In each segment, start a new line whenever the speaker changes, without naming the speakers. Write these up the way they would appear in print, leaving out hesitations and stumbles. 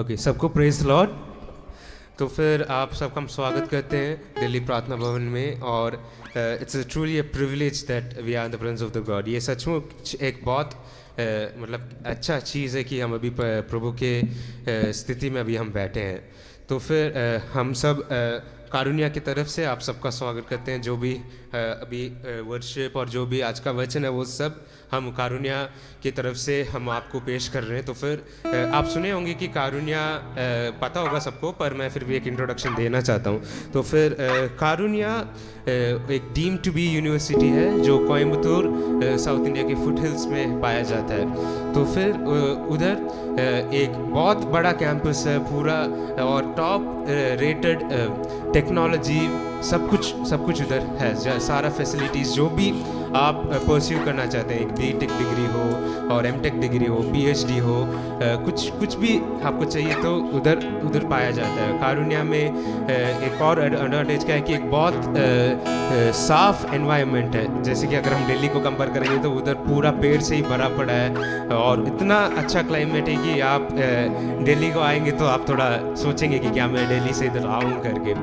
Okay, सबको praise Lord. तो फिर आप सबका हम स्वागत करते हैं दिल्ली प्रार्थना भवन में। और it's truly a privilege that we are in the presence of the god. ये सचमुच एक बहुत मतलब अच्छा चीज़ है कि हम अभी प्रभु के स्थिति में अभी हम बैठे हैं। तो फिर हम सब कारुण्या की तरफ से आप सबका स्वागत करते हैं। जो भी अभी वर्शिप और जो भी आज का वचन है वो सब हम कारुण्या की तरफ से हम आपको पेश कर रहे हैं। तो फिर आप सुने होंगे कि कारुण्या पता होगा सबको, पर मैं फिर भी एक इंट्रोडक्शन देना चाहता हूँ। तो फिर कारुण्या एक डीम टू बी यूनिवर्सिटी है जो कोयम्बतूर साउथ इंडिया के फुट हिल्स में पाया जाता है। तो फिर उधर एक बहुत बड़ा कैंपस है पूरा, और टॉप रेटेड टेक्नोलॉजी सब कुछ उधर है। सारा फैसिलिटीज़ जो भी आप परस्यू करना चाहते हैं, एक बीटेक डिग्री हो और एमटेक डिग्री हो, पीएचडी हो, कुछ भी आपको चाहिए तो उधर पाया जाता है। कारुण्या में एक और एडवांटेज क्या है कि एक बहुत साफ एनवायरनमेंट है। जैसे कि अगर हम दिल्ली को कंपेयर करेंगे तो उधर पूरा पेड़ से ही भरा पड़ा है, और इतना अच्छा क्लाइमेट है कि आप दिल्ली को आएंगे तो आप थोड़ा सोचेंगे कि क्या मैं दिल्ली से इधर आऊँ करके।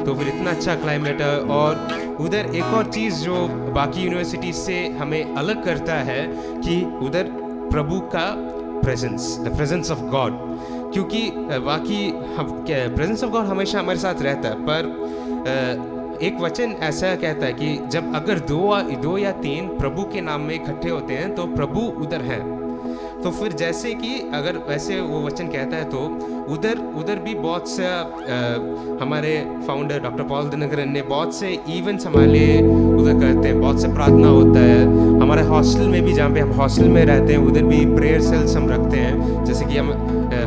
तो फिर इतना अच्छा क्लाइमेट है। और उधर एक और चीज़ जो बाकी यूनिवर्सिटी से हमें अलग करता है कि उधर प्रभु का presence, the presence of God. क्योंकि बाकी हम प्रेजेंस ऑफ गॉड हमेशा हमारे साथ रहता है, पर एक वचन ऐसा कहता है कि जब अगर दो या तीन प्रभु के नाम में इकट्ठे होते हैं तो प्रभु उधर हैं। तो फिर जैसे कि अगर वैसे वो वचन कहता है तो उधर भी बहुत से हमारे फाउंडर डॉक्टर पॉल दिनकरन ने बहुत से इवेंट्स हमारे उधर करते हैं, बहुत से प्रार्थना होता है। हमारे हॉस्टल में भी, जहाँ पे हम हॉस्टल में रहते हैं, उधर भी प्रेयर सेल्स हम रखते हैं। जैसे कि हम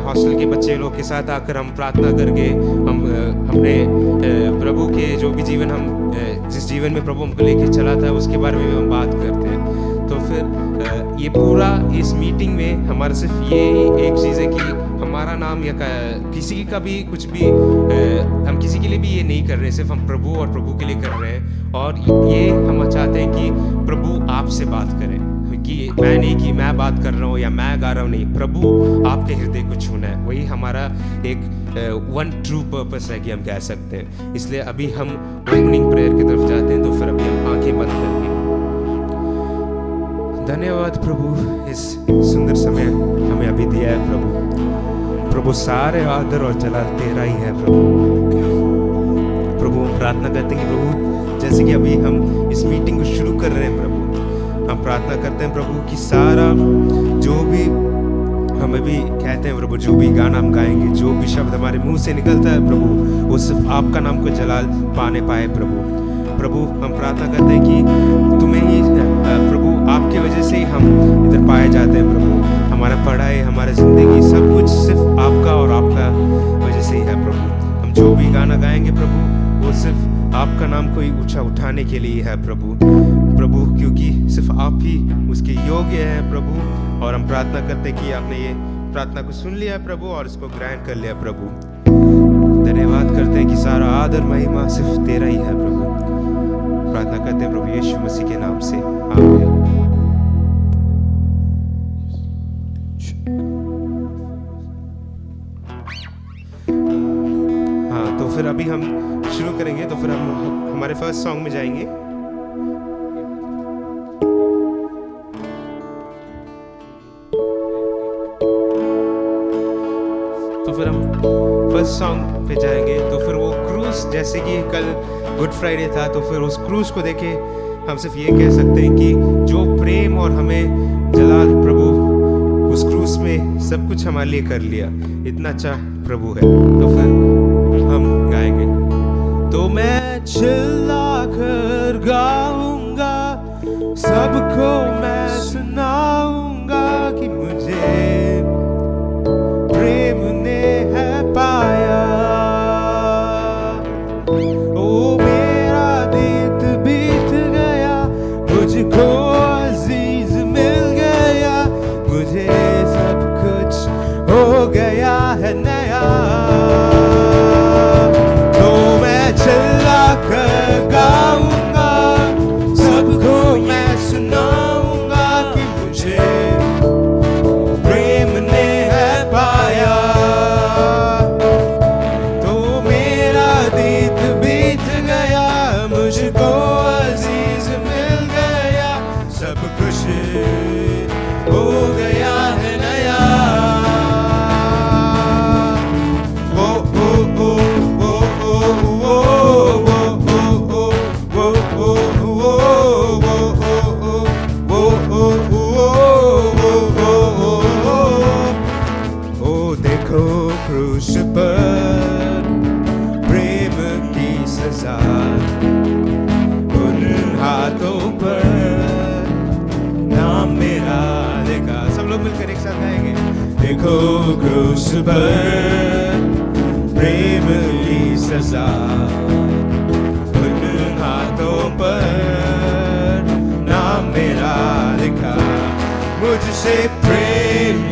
हॉस्टल के बच्चे लोग के साथ आकर हम प्रार्थना करके हम अपने प्रभु के जो भी जीवन हम जिस जीवन में प्रभु हमको लेके चला था उसके बारे में हम बात करते हैं। तो फिर ये पूरा इस मीटिंग में हमारा सिर्फ ये एक चीज़ है कि हमारा नाम या किसी का भी कुछ भी हम किसी के लिए भी ये नहीं कर रहे, सिर्फ हम प्रभु और प्रभु के लिए कर रहे हैं। और ये हम चाहते हैं कि प्रभु आपसे बात करें, कि मैं नहीं कि मैं बात कर रहा हूँ या मैं गा रहा हूँ, नहीं, प्रभु आपके हृदय को छूना है। वही हमारा एक वन ट्रू पर्पस है कि हम कह सकते हैं। इसलिए अभी हम ओपनिंग प्रेयर की तरफ जाते हैं। तो फिर अभी हम आंखें बंद करेंगे। धन्यवाद प्रभु, इस सुंदर समय हमें अभी दिया है प्रभु। सारे आदर और जलाल तेरा ही है प्रभु। हम प्रार्थना करते हैं कि प्रभु जैसे कि अभी हम इस मीटिंग को शुरू कर रहे हैं प्रभु, हम प्रार्थना करते हैं प्रभु कि सारा जो भी हम अभी कहते हैं प्रभु, जो भी गाना हम गाएंगे, जो भी शब्द हमारे मुंह से निकलता है प्रभु, वो सिर्फ आपका नाम को जलाल पाने पाए प्रभु। हम प्रार्थना करते हैं कि तुम्हें ही प्रभु, आपकी वजह से ही हम इधर पाए जाते हैं प्रभु। हमारा पढ़ाई, हमारा ज़िंदगी, सब कुछ सिर्फ आपका और आपका वजह से ही है प्रभु। हम जो भी गाना गाएंगे प्रभु, वो सिर्फ आपका नाम को ही ऊंचा उठाने के लिए है प्रभु, क्योंकि सिर्फ आप ही उसके योग्य हैं प्रभु। और हम प्रार्थना करते हैं कि आपने ये प्रार्थना को सुन लिया प्रभु और इसको ग्रहण कर लिया प्रभु। धन्यवाद करते हैं कि सारा आदर महिमा सिर्फ तेरा ही है प्रभु। प्रार्थना करते हैं प्रभु यीशु मसीह के नाम से, आमीन। हाँ, तो फिर अभी हम शुरू करेंगे। तो फिर हम हमारे फर्स्ट सॉन्ग में जाएंगे। तो फिर हम फर्स्ट सॉन्ग पे जाएंगे। तो फिर वो क्रूज, जैसे कि कल गुड फ्राइडे था, तो फिर उस क्रूज को देखे हम सिर्फ ये कह सकते हैं कि जो प्रेम और हमें जलाल प्रभु उस क्रूज में सब कुछ हमारे लिए कर लिया, इतना अच्छा प्रभु है। तो फिर हम गाएंगे। तो मैं चिल्ला कर गाऊंगा, सबको मैं सुनाऊंगा कि मुझे प्रेम ने है पाया। ओ मेरा बीत गया, मुझको अजीज मिल गया, मुझे सब कुछ हो गया है नया। तो मैं चिल्ला कर गाऊंगा, सबको मैं सुनाऊंगा देखो क्रूस पर प्रेम की सजा, उन हाथों पर नाम मेरा लिखा। सब लोग मिलकर एक साथ गाएंगे। देखो क्रूस पर प्रेम की सजा, उन हाथों पर नाम मेरा लिखा। मुझसे प्रेम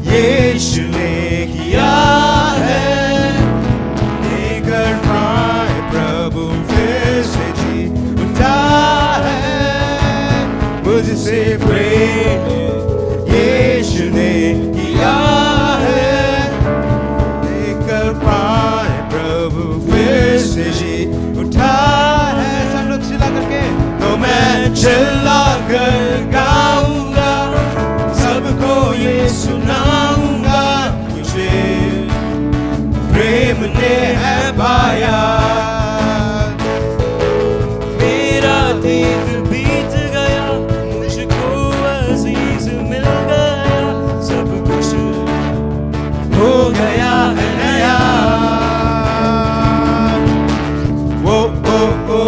यीशु ने किया है, लेकर पाए प्रभु फिर से जी उठा है। मुझसे प्रेम यीशु ने किया है, लेकर पाए प्रभु फिर से जी उठा है। सब लोग चिल्ला करके, तो मैं चिल्ला कर गाऊंगा, सबको ये सुनाऊंगा, मुझे प्रेम ने है पाया। मेरा दिन बीत गया, मुझको अजीज मिल गया, सब कुछ हो गया है नया। वो ओ ओ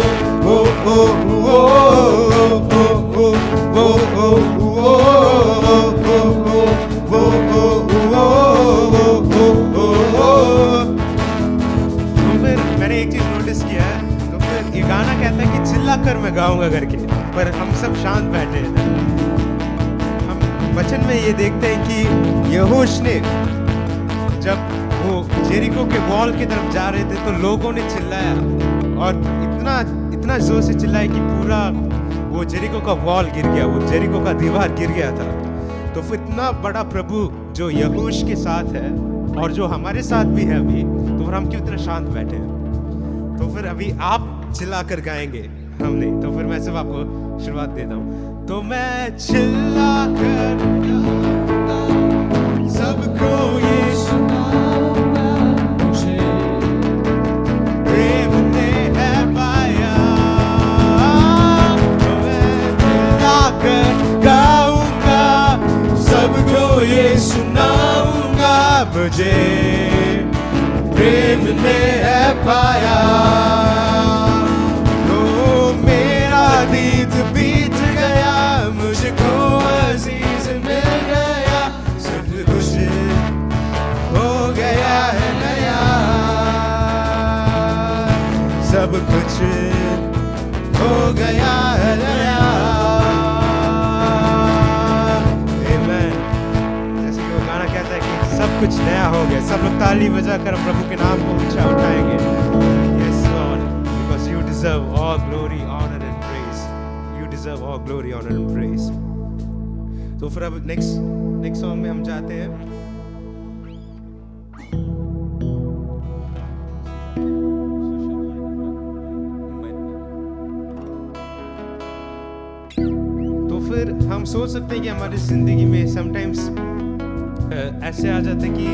ओ ओ ओ कर मैं गाऊंगा करके, पर हम सब शांत बैठे हैं। हम वचन में ये देखते हैं कि यहोश ने जब वो जेरिको के वॉल की तरफ जा रहे थे तो लोगों ने चिल्लाया, और इतना जोर से चिल्लाया कि पूरा वो जेरिको का वॉल गिर गया, वो जेरिको का दीवार गिर गया था। तो फिर इतना बड़ा प्रभु जो यहोश के साथ है और जो हमारे साथ भी है अभी, तो फिर हम क्यों इतना शांत बैठे हैं? तो फिर अभी आप चिल्ला कर गाएंगे, हम नहीं। तो फिर मैं सिर्फ आपको शुरुआत देता हूँ। तो मैं चिल्ला कर सबको ये सुनाऊंगा, मुझे प्रेम ने है पाया। तो मैं चिल्ला कर गाऊंगा, सबको ये सुनाऊंगा, मुझे प्रेम ने है पाया। बीत बीत गया, मुझको अजीज मिल गया, सब कुछ हो गया है नया, सब कुछ हो गया है नया। आमीन। जैसे कि वो गाना कहता है कि सब कुछ नया हो गया। सब लोग ताली बजाकर प्रभु के नाम को ऊंचा उठाएंगे। Yes Lord, because you deserve all glory, honor and praise. You deserve all glory, honor and praise. तो फिर अब नेक्स्ट सॉन्ग में हम जाते हैं। तो फिर हम सोच सकते हैं कि हमारी जिंदगी में समटाइम्स ऐसे आ जाता है कि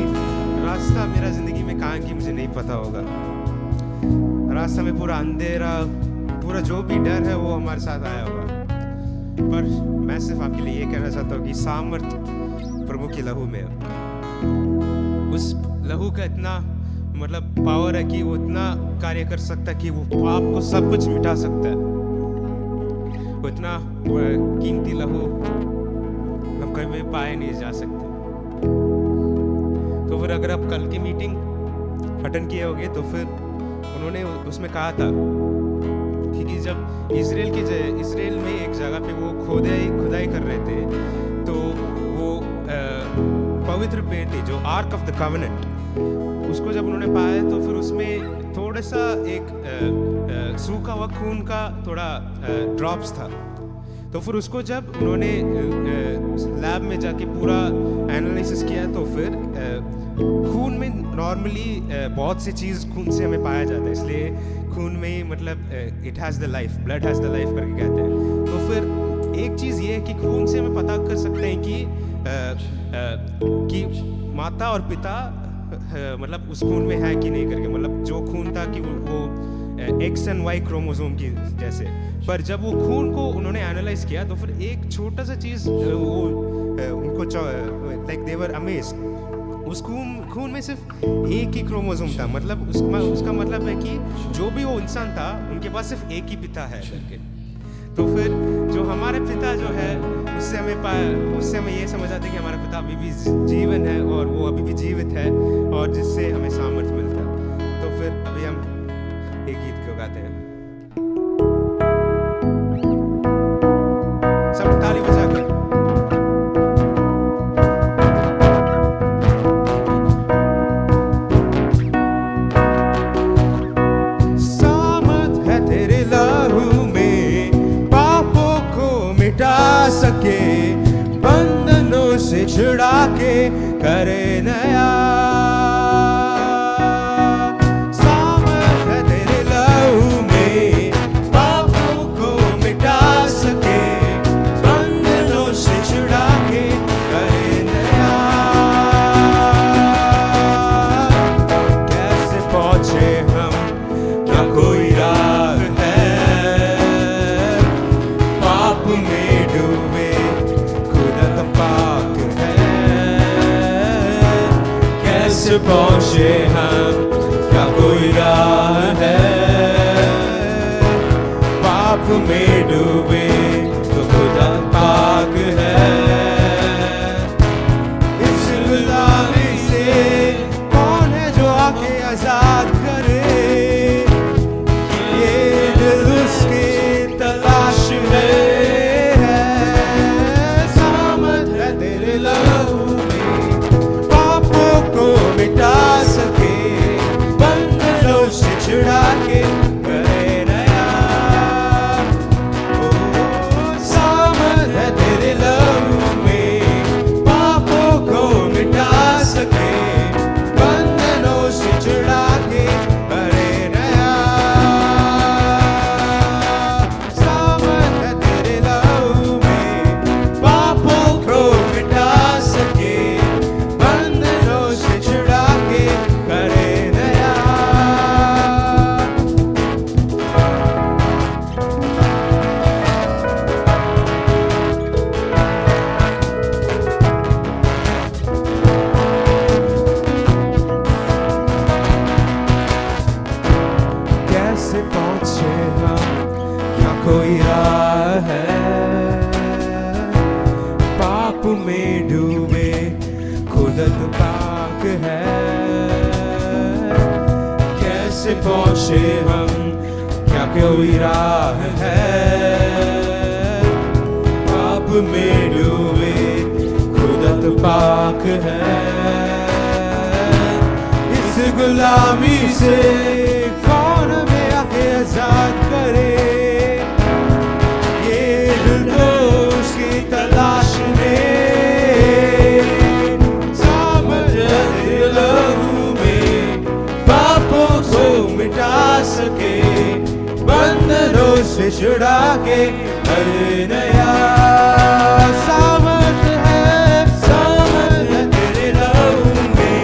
रास्ता मेरा जिंदगी में कहाँ की मुझे नहीं पता होगा। रास्ता में पूरा अंधेरा, पूरा जो भी डर है वो हमारे साथ आया होगा। पर मैं सिर्फ आपके लिए ये कहना चाहता हूँ कि सामर्थ प्रभु के लहू में है। उस लहू का इतना मतलब पावर है कि वो इतना कार्य कर सकता है कि वो पाप को सब कुछ मिटा सकता है। वो इतना कीमती लहू हम कहीं भी पाए नहीं जा सकते। तो फिर अगर आप कल की मीटिंग अटेंड किए होगे तो फिर उन्होंने उसमें कहा था कि जब इजराइल में एक जगह पे वो खुदाई कर रहे थे, तो वो पवित्र पेड़ थी जो आर्क ऑफ द कवेनेंट, उसको जब उन्होंने पाया तो फिर उसमें थोड़ा सा एक सूखा हुआ खून का थोड़ा ड्रॉप्स था। तो फिर उसको जब उन्होंने लैब में जाके पूरा एनालिसिस किया तो फिर खून में नॉर्मली बहुत सी चीज़ खून से हमें पाया जाता है, इसलिए खून में ही मतलब it has the life, blood has the life करके कहते हैं। तो फिर एक चीज़ ये है कि खून से हमें पता कर सकते हैं कि माता और पिता मतलब उस खून में है कि नहीं करके, मतलब जो खून था कि वो एक्स एंड वाई क्रोमोसोम की जैसे। पर जब वो खून को उन्होंने एनालाइज किया तो फिर एक छोटा सा चीज़ वो उनको लाइक दे वर अमेज्ड, उस खून में सिर्फ एक ही क्रोमोसोम था, मतलब उसका मतलब है कि जो भी वो इंसान था उनके पास सिर्फ एक ही पिता है करके। तो फिर जो हमारे पिता जो है उससे हमें ये समझ आता है कि हमारा पिता अभी भी जीवन है और वो अभी भी जीवित है और जिससे हमें सामर्थ्य मिलता है। तो फिर अभी हम एक गीत को गाते हैं, सब ताली बजा कर। सामर्थ है तेरे लहू में पापों को मिटा सके, बंधनों से छुड़ा के करे नया। पहुंचे हम, क्या कोई राह है? पाप में डूबे तो खुदा पाक है। इस गुलामी से कौन है जो आके आजाद करे? ये दिल उसकी तलाश में है। सामर्थ है तेरे लहू में पापों को मिटा सके, बंधनों से छुड़ा के करे नया। सामर्थ है तेरे लहू में पापों को मिटा सके, बंधनों से छुड़ा के करे नया। सामर्थ है तेरे लहू में पापों को मिटा सके, बंधनों से छुड़ा के करे नया। कैसे पहुंचे हम, क्या कोई राह है? पाप में डूबे खुदा पाक है। कैसे पहुंचे हम, क्या कोई राह है? पाप में डूबे खुदा पाक है। इस गुलामी से कौन हमें आके आजाद करे? ये दिल तो उसकी तलाश में। सामर्थ है तेरे लहू में पापों को मिटा सके, बंधनों से छुड़ा के करे नया। सामर्थ है तेरे लहू में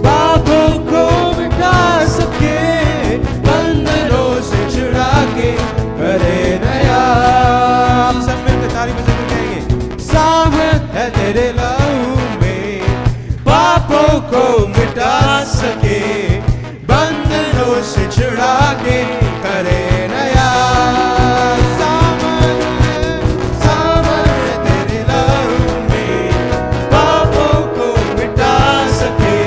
पापों को मिटा सके, बंधनों से छुड़ा के करे नया। आप सब मिलकर ताली बजा के कहेंगे, सामर्थ है तेरे लहू में पापों को मिटा सके, बंधनों से छुड़ा के करे नया। सामर्थ है तेरे लहू में पापों को मिटा सके,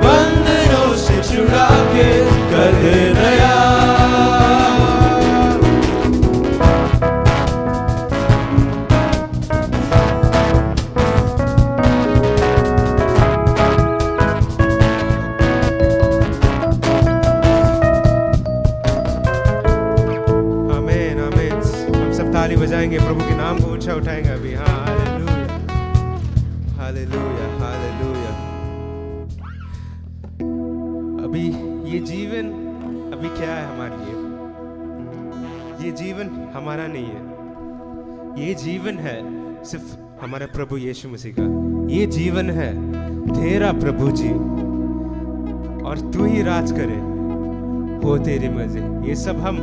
बंधनों से छुड़ा के करे नया। आमीन आमीन। हम सब ताली बजाएंगे, प्रभु के नाम को ऊंचा उठाएंगे अभी। हाँ, हालेलुया हालेलुया हालेलुया। अभी ये जीवन अभी क्या है हमारे लिए? ये जीवन हमारा नहीं है, ये जीवन है सिर्फ हमारे प्रभु यीशु मसीह का। ये जीवन है तेरा प्रभु जी, और तू ही राज करे, हो तेरी मर्जी। ये सब हम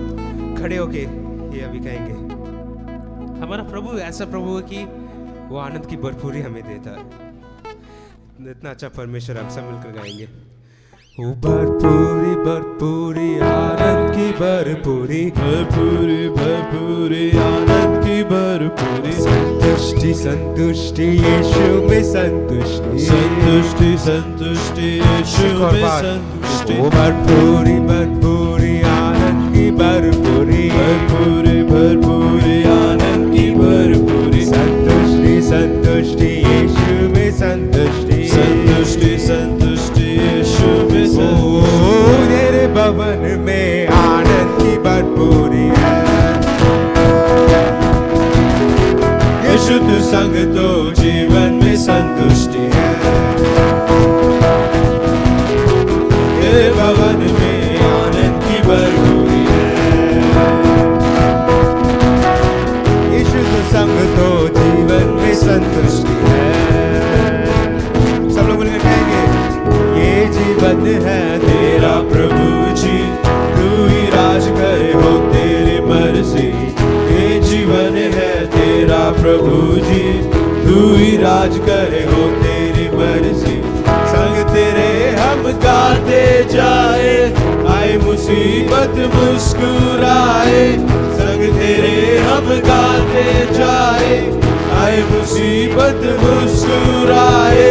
खड़े होके ये अभी कहेंगे। हमारा प्रभु ऐसा प्रभु है कि वो आनंद की भरपूरी हमें देता है। इतना अच्छा परमेश्वर आप सब मिलकर गाएंगे। ओ भरपूरी भरपूरी आनंद की भरपूरी,
भरपूरी भरपूरी आनंद की भरपूरी,
संतुष्टि संतुष्टि यीशु में संतुष्टि,
संतुष्टि संतुष्टि यीशु
एक और
में
बार।
संतुष्टि।
ओ भरपूरी भरपूरी आनंद की भरपूरी,
भरपूरी भरपूरी आनंद की भरपूरी,
संतुष्टि संतुष्टि यीशु में संतुष्टि,
संतुष्टि संतुष्टि यीशु में
ओ
संतुष्टि।
तेरे भवन में आनंद की भरपूरी है,
यीशु तू संग तो जीवन में संतुष्टि है। तेरे भवन में आनंद की भरपूरी है,
यीशु तो संग तो जीवन में संतुष्टि है। सब लोग मिलकर कहेंगे ये जीवन है
तेरा प्रभु जी, तू ही राज करे हो तेरी मर्जी। ये जीवन है तेरा प्रभु जी, तू ही राज करे हो तेरी मर्जी। संग तेरे हम गाते जाए, आए मुसीबत मुस्कुराए। संग तेरे हम गाते जाए, आए मुसीबत मुस्कुराए।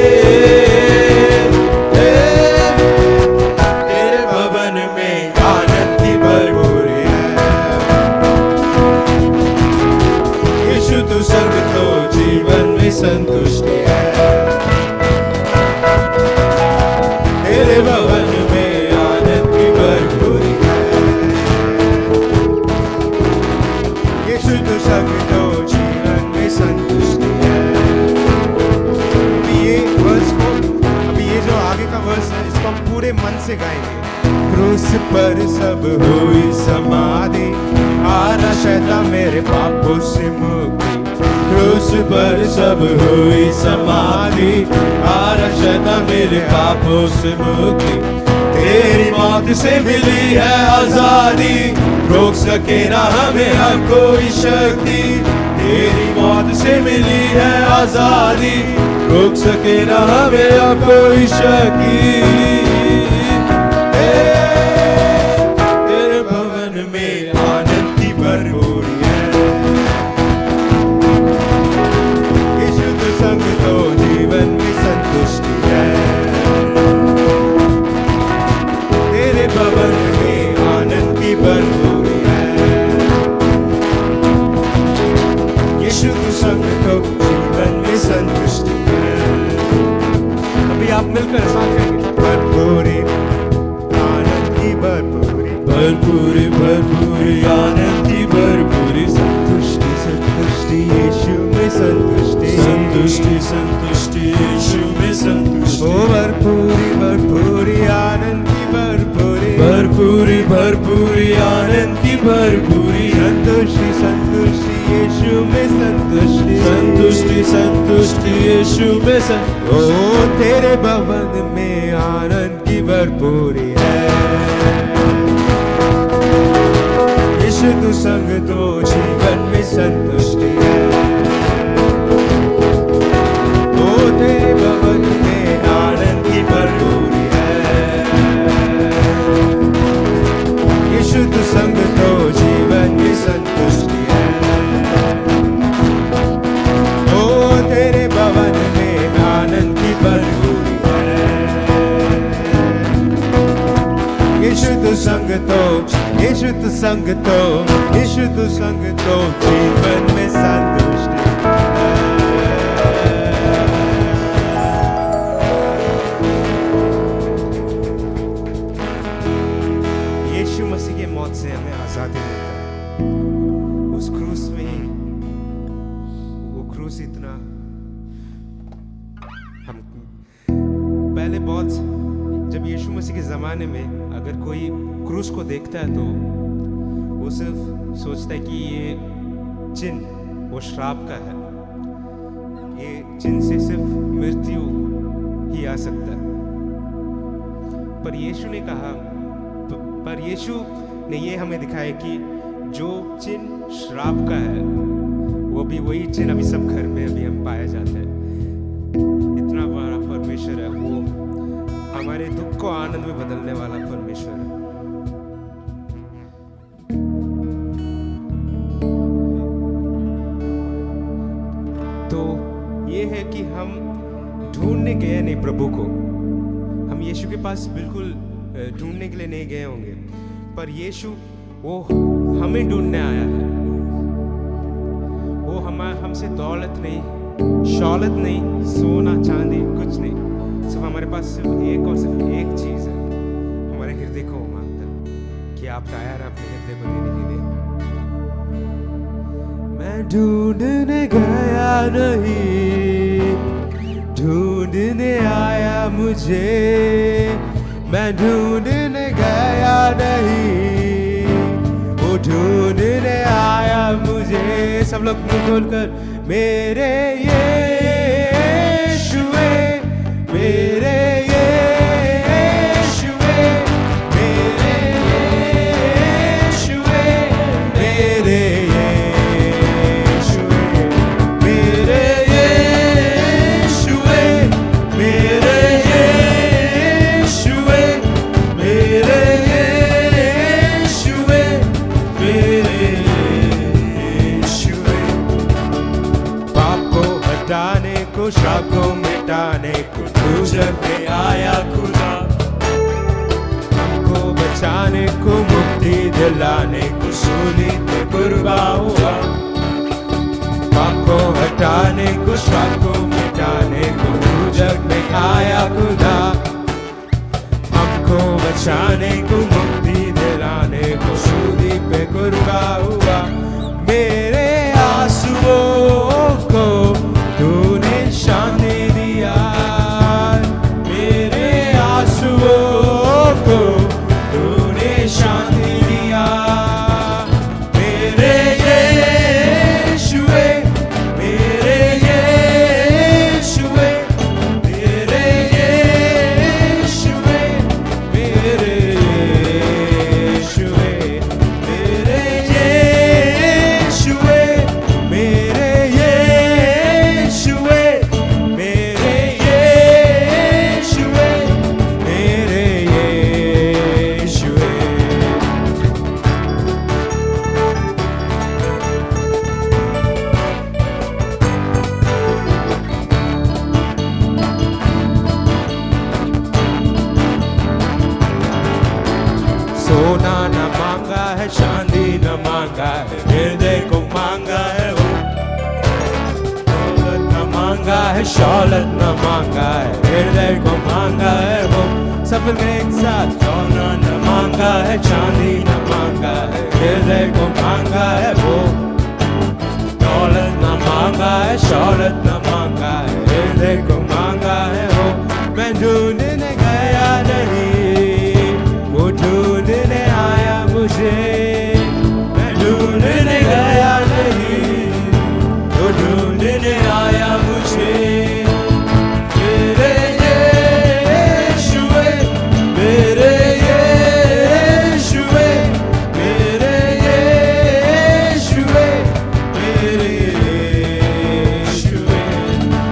तेरे भवन में आनंद की भरपूरी है, यीशु तू संग तो जीवन में संतुष्टि है। तेरे भवन में आनंद की भरपूरी है,
यीशु तो संग तो जीवन में संतुष्टि है। अभी ये जो आगे का वर्स है इसको हम पूरे मन से गाएंगे। क्रूस पर सब हुई समाधि, आना शैतान मेरे पापों से मुक्ति,
क्रूस पर सब हुई समाधि, आरा शैतान मेरे पापों से मुक्ति। तेरी मौत से मिली है आजादी, रोक सके ना हमें अब कोई शक्ति। तेरी मौत से मिली है आजादी, रोक सके ना हमें अब कोई शक्ति। तेरे भवन में आनंद की भरपूरी है,
यीशु तो संग तो जीवन में संतुष्टि है।
तेरे भवन में आनंद की भरपूरी है,
यीशु तो संग तो जीवन में संतुष्टि है। अभी आप मिलकर साथ कहेंगे भरपूरी आनंद की भरपूरी,
भरपूरी भरपूरी आनंद की भरपूरी,
संतुष्टि संतुष्टि यीशु में संतुष्टि,
संतुष्टि संतुष्टि यीशु में संतुष्टि।
ओ भरपूरी भरपूरी आनंद की भरपूरी,
भरपूरी भरपूरी आनंद की भरपूरी,
संतुष्टि संतुष्टि यीशु में संतुष्टि,
संतुष्टि संतुष्टि यीशु में संतुष्टि।
ओ तेरे भवन में आनंद की भरपूरी है, यीशु तू संग तो जीवन में संतुष्टि है। ओ तेरे भवन में आनंद की भरपूरी है, यीशु तू संग तो जीवन में संतुष्टि है। ओ तेरे भवन में आनंद की भरपूरी है, यीशु तू संग तो, यीशु तू संग तो, यीशु तू संग तो जीवन में संतुष्टि है। यीशु मसीह के मौत से हमें आजादी मिलता है। उस क्रूस में वो क्रूस इतना हम पहले बहुत जब यीशु मसीह के ज़माने में अगर कोई क्रूस को देखता है तो वो सिर्फ सोचता है कि ये चिन्ह वो श्राप का है, ये चिन्ह से सिर्फ मृत्यु ही आ सकता है। पर यीशु ने कहा, पर यीशु ने ये हमें दिखाया कि जो चिन्ह श्राप का है वो भी वही चिन्ह अभी सब घर में अभी हम पाया जाता है। इतना बड़ा परमेश्वर हमारे दुख को आनंद में बदलने वाला परमेश्वर है। तो ये है कि हम ढूंढने गए नहीं प्रभु को, हम यीशु के पास बिल्कुल ढूंढने के लिए नहीं गए होंगे, पर यीशु वो हमें ढूंढने आया है। वो हमसे दौलत नहीं, शौलत नहीं, सोना चांदी कुछ नहीं, सिर्फ हमारे पास सिर्फ एक चीज है, हमारे हृदय को मांगता है कि आप तैयार हैं अपने हृदय को देने के लिए। मैं ढूंढने गया नहीं, ढूंढने आया मुझे, मैं ढूंढने गया नहीं, वो ढूंढने आया मुझे। सब लोग मुंह खोलकर मेरे यीशुए, मेरे यीशुए, मेरे यीशुए, मेरे यीशुए, मेरे यीशुए, मेरे यीशुए, मेरे यीशुए, मेरे यीशुए। पाप को हटाने को, श्राप को मिटाने को तू जग में आया खुदा, हमको बचाने को, मुक्ति दिलाने को सूली पे कुर्बान हुआ। पाप को हटाने को, श्राप को मिटाने को तू जग में आया खुदा, हमको बचाने को, मुक्ति दिलाने को सूली पे कुर्बान हुआ। मेरे आंसुओं को तूने शांति दिया, मेरे आंसुओं को तूने शांति दिया, मेरे यीशुए, मेरे यीशुए, मेरे यीशुए, मेरे यीशुए, मेरे यीशुए, मेरे यीशुए, मेरे यीशुए, मेरे यीशुए। सोना न मांगा है, चांदी न मांगा है, हृदय को मांगा है वो। दौलत न मांगा है, शौलत न मांगा है, हृदय को मांगा है वो। सब लोग एक साथ, सोना न मांगा है, चांदी न मांगा है, हृदय को मांगा है वो। दौलत न मांगा है, शौलत न मांगा है, हृदय को मांगा है वो। मैं ढूंढने गया नहीं, वो ढूंढने आया मुझे, मैं ढूंढने गया नहीं, वो ढूंढने आया मुझे। मेरे यीशुए, मेरे यीशुए, मेरे यीशुए, मेरे यीशुए,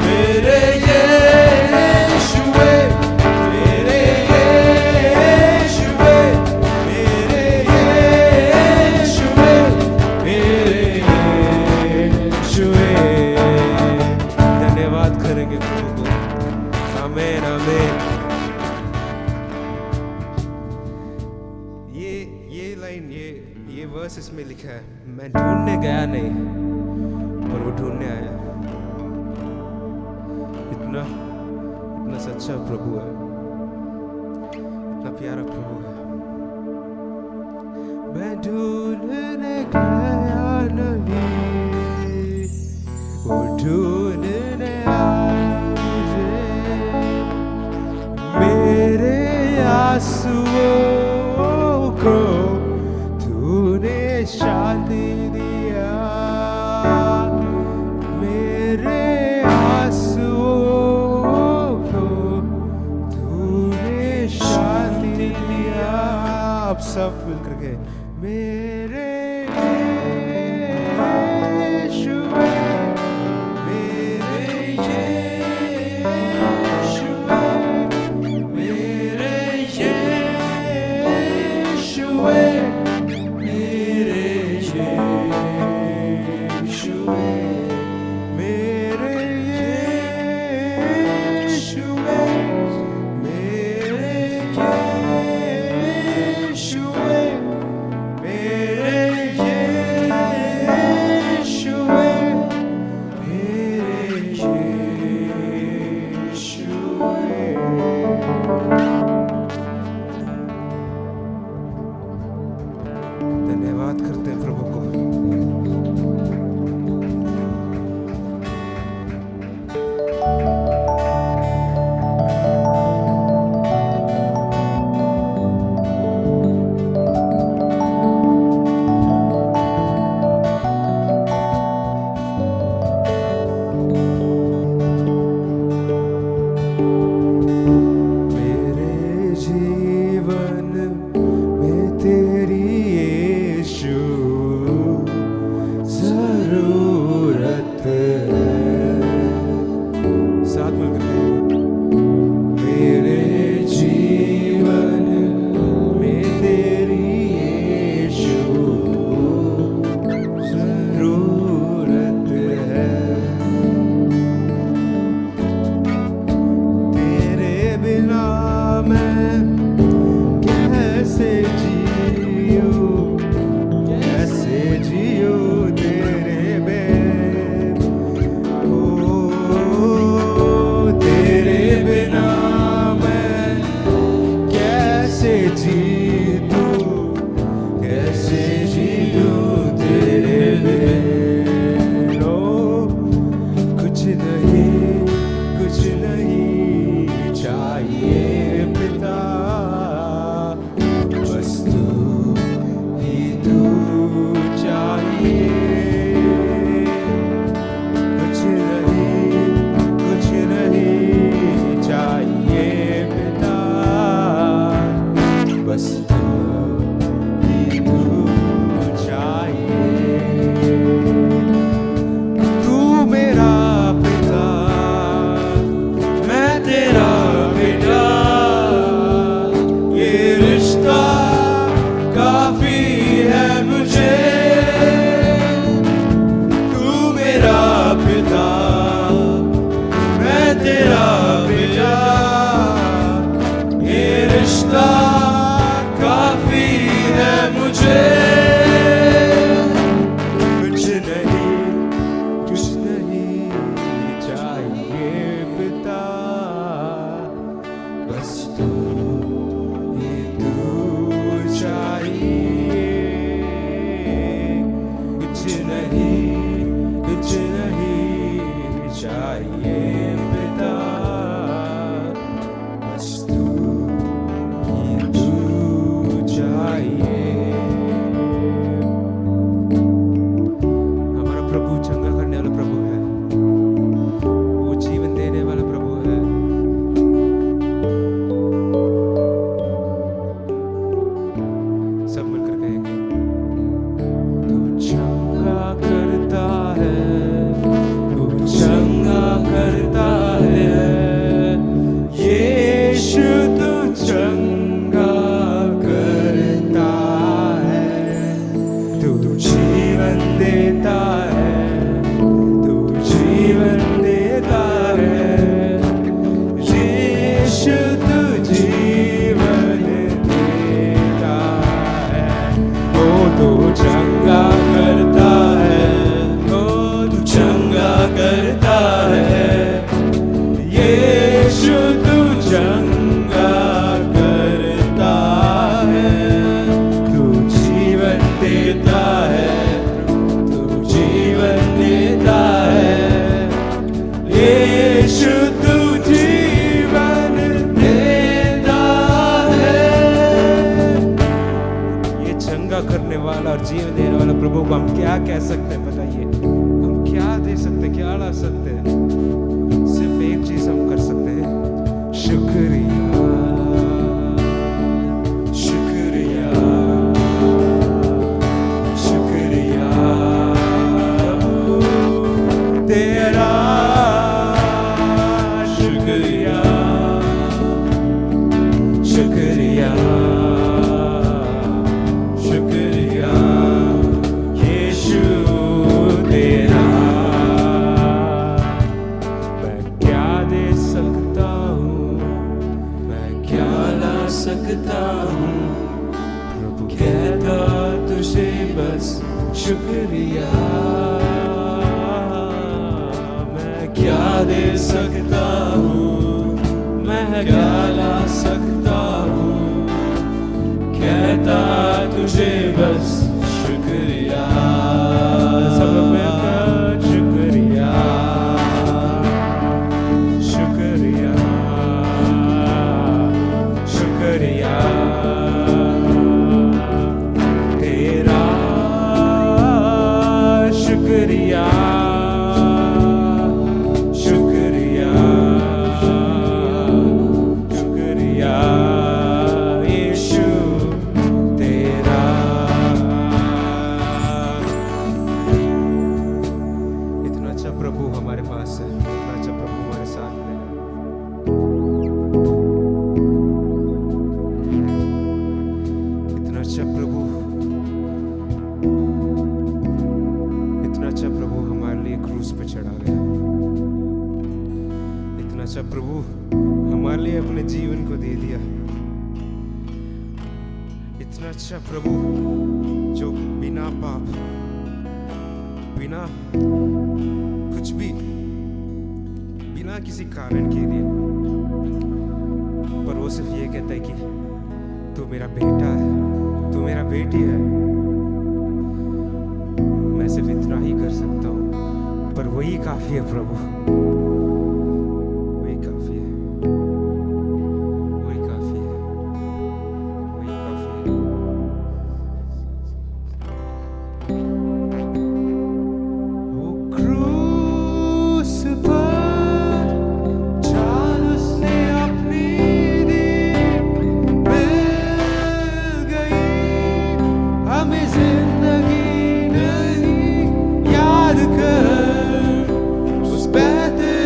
मेरे यीशुए, मेरे यीशुए, मेरे यीशुए, मेरे यीशुए। धन्यवाद करेंगे प्रभु को। आमीन, आमीन। ये लाइन, ये वर्स इसमें लिखा है, मैं ढूंढने गया नहीं, पर वो ढूंढने आया। इतना इतना सच्चा प्रभु है, इतना प्यारा प्रभु है। मैं ढूंढने गया नहीं, वो ढूंढने आया मुझे, मेरे आंसुओं को तूने शांति दिया, मेरे आंसुओं को तूने शांति दिया। आप सब मिलकर के मेरे यीशुए, मेरे यीशुए, मेरे धन्यवाद करते हैं प्रभु को। और जीवन देने वाला प्रभु को हम क्या कह सकते हैं? बताइए, हम क्या दे सकते हैं, क्या ला सकते हैं? सिर्फ एक चीज हम कर सकते हैं, शुक्रिया, शुक्रिया, शुक्रिया तेरा, शुक्रिया, शुक्रिया
सकता हूँ प्रभु, कहता तुझे बस शुक्रिया। मैं क्या दे सकता हूँ, मैं क्या ला सकता हूँ, कहता तुझे बस शुक्रिया। सब मिलकर शुक्रिया, शुक्रिया, शुक्रिया तेरा, शुक्रिया, शुक्रिया, शुक्रिया यीशु तेरा। इतना अच्छा प्रभु हमारे पास है, इतना अच्छा प्रभु हमारे साथ में है। इतना अच्छा प्रभु, इतना अच्छा प्रभु हमारे लिए क्रूस पे चढ़ा गया। इतना अच्छा प्रभु हमारे लिए अपने जीवन को दे दिया। इतना अच्छा प्रभु जो बिना पाप, बिना कुछ भी, बिना किसी कारण के लिए, पर वो सिर्फ ये कहता है कि तू मेरा बेटा है, तू मेरा बेटी है। मैं सिर्फ इतना ही कर सकता हूँ, पर वही काफी है प्रभु, वही काफी है, वही काफी है, वही काफी है। वो क्रूस पर जान उसने अपनी दी, मिल गई हमें जिंदगी नहीं। याद कर उस बेहतर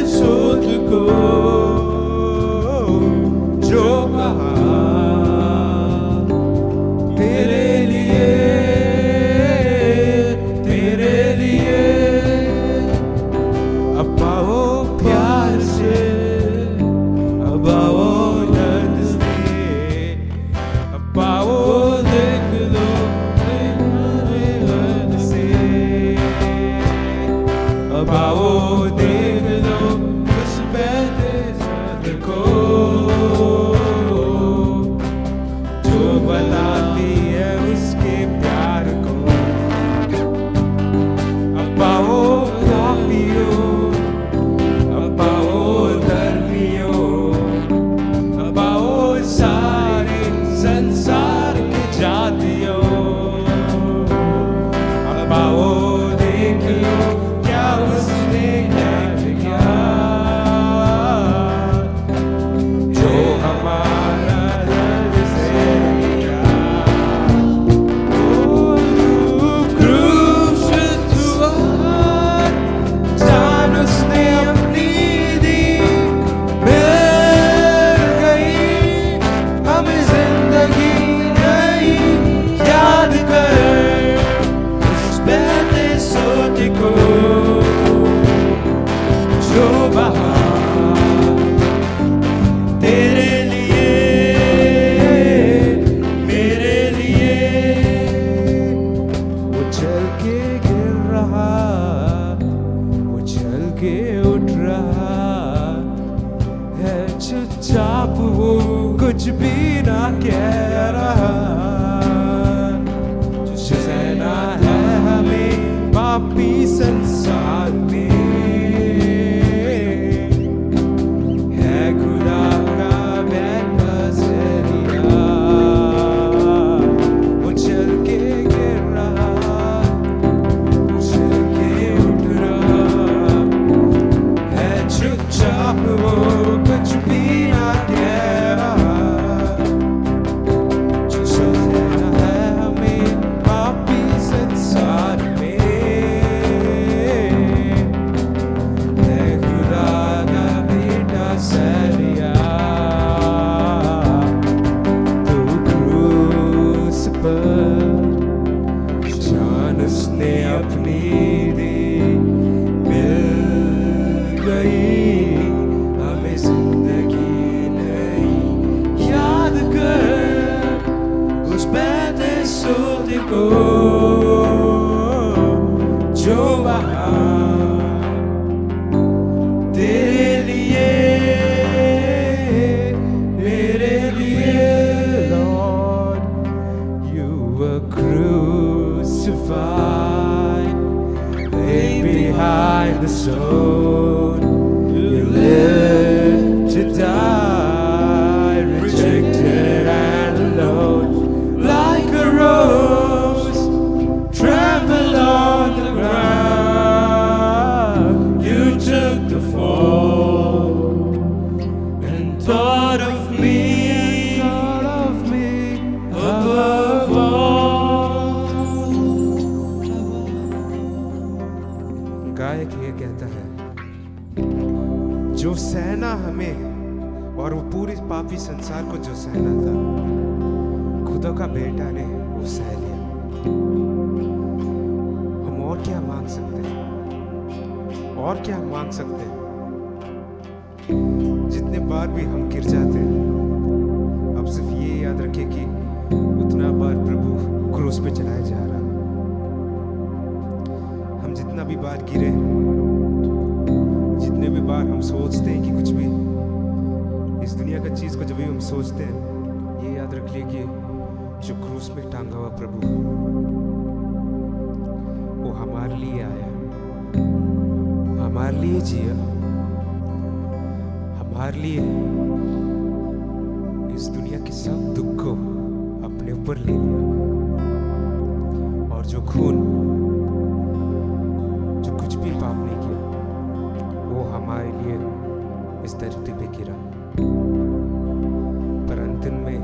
को जो बहा तेरे लिए मेरे लिए Lord you were crucified laid behind the stone you lived to die rejected and alone like a rose trampled on the ground you took the fall and thought of me above all.
गायक ये कहता है, जो सहना हमें और वो पूरे पापी संसार को जो सहना था, खुदा का बेटा ने वो सह लिया। हम और क्या मांग सकते हैं? और क्या मांग सकते हैं? जितने बार भी हम गिर जाते हैं, अब सिर्फ ये याद रखिए कि उतना बार प्रभु क्रूस पे चढ़ाया जा रहा। हम जितना भी बार गिरे, जितने भी बार हम सोचते हैं कि कुछ भी इस दुनिया का चीज को जब भी हम सोचते हैं, ये याद रख लिए कि जो क्रूस में टांगा हुआ प्रभु वो हमारे लिए आया, हमारे लिए जिया, हमारे लिए इस दुनिया के सब दुख को अपने ऊपर ले लिया और जो खून, जो कुछ भी पाप नहीं किया, वो हमारे लिए इस धरती पे गिरा। पर अंतिम में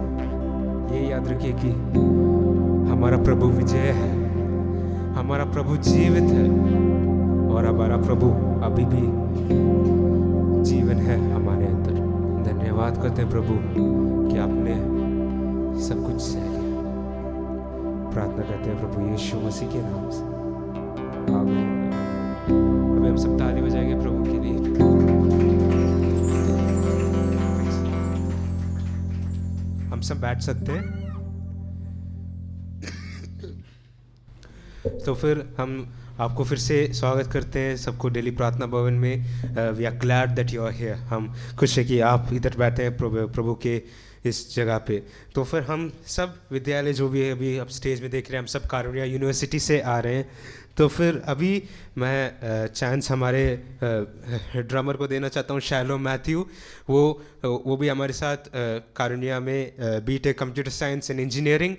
ये याद रखिए कि हमारा प्रभु विजय है, हमारा प्रभु जीवित है और हमारा प्रभु अभी भी जीवन है हमारे अंदर। धन्यवाद करते हैं प्रभु कि आपने सब कुछ सह लिया। प्रार्थना करते हैं प्रभु यीशु मसीह के नाम से, आमीन। अभी हम सब ताली बजाएंगे प्रभु के लिए। हम सब बैठ सकते हैं। तो फिर हम आपको फिर से स्वागत करते हैं सबको डेली प्रार्थना भवन में। We are glad that you are here. हम खुश है कि आप इधर बैठे हैं प्रभु के इस जगह पे। तो फिर हम सब विद्यालय जो भी है अभी आप स्टेज में देख रहे हैं, हम सब कारुण्या यूनिवर्सिटी से आ रहे हैं। तो फिर अभी मैं चांस हमारे ड्रमर को देना चाहता हूँ, शैलो मैथ्यू। वो भी हमारे साथ कारुण्या में BTech computer science and engineering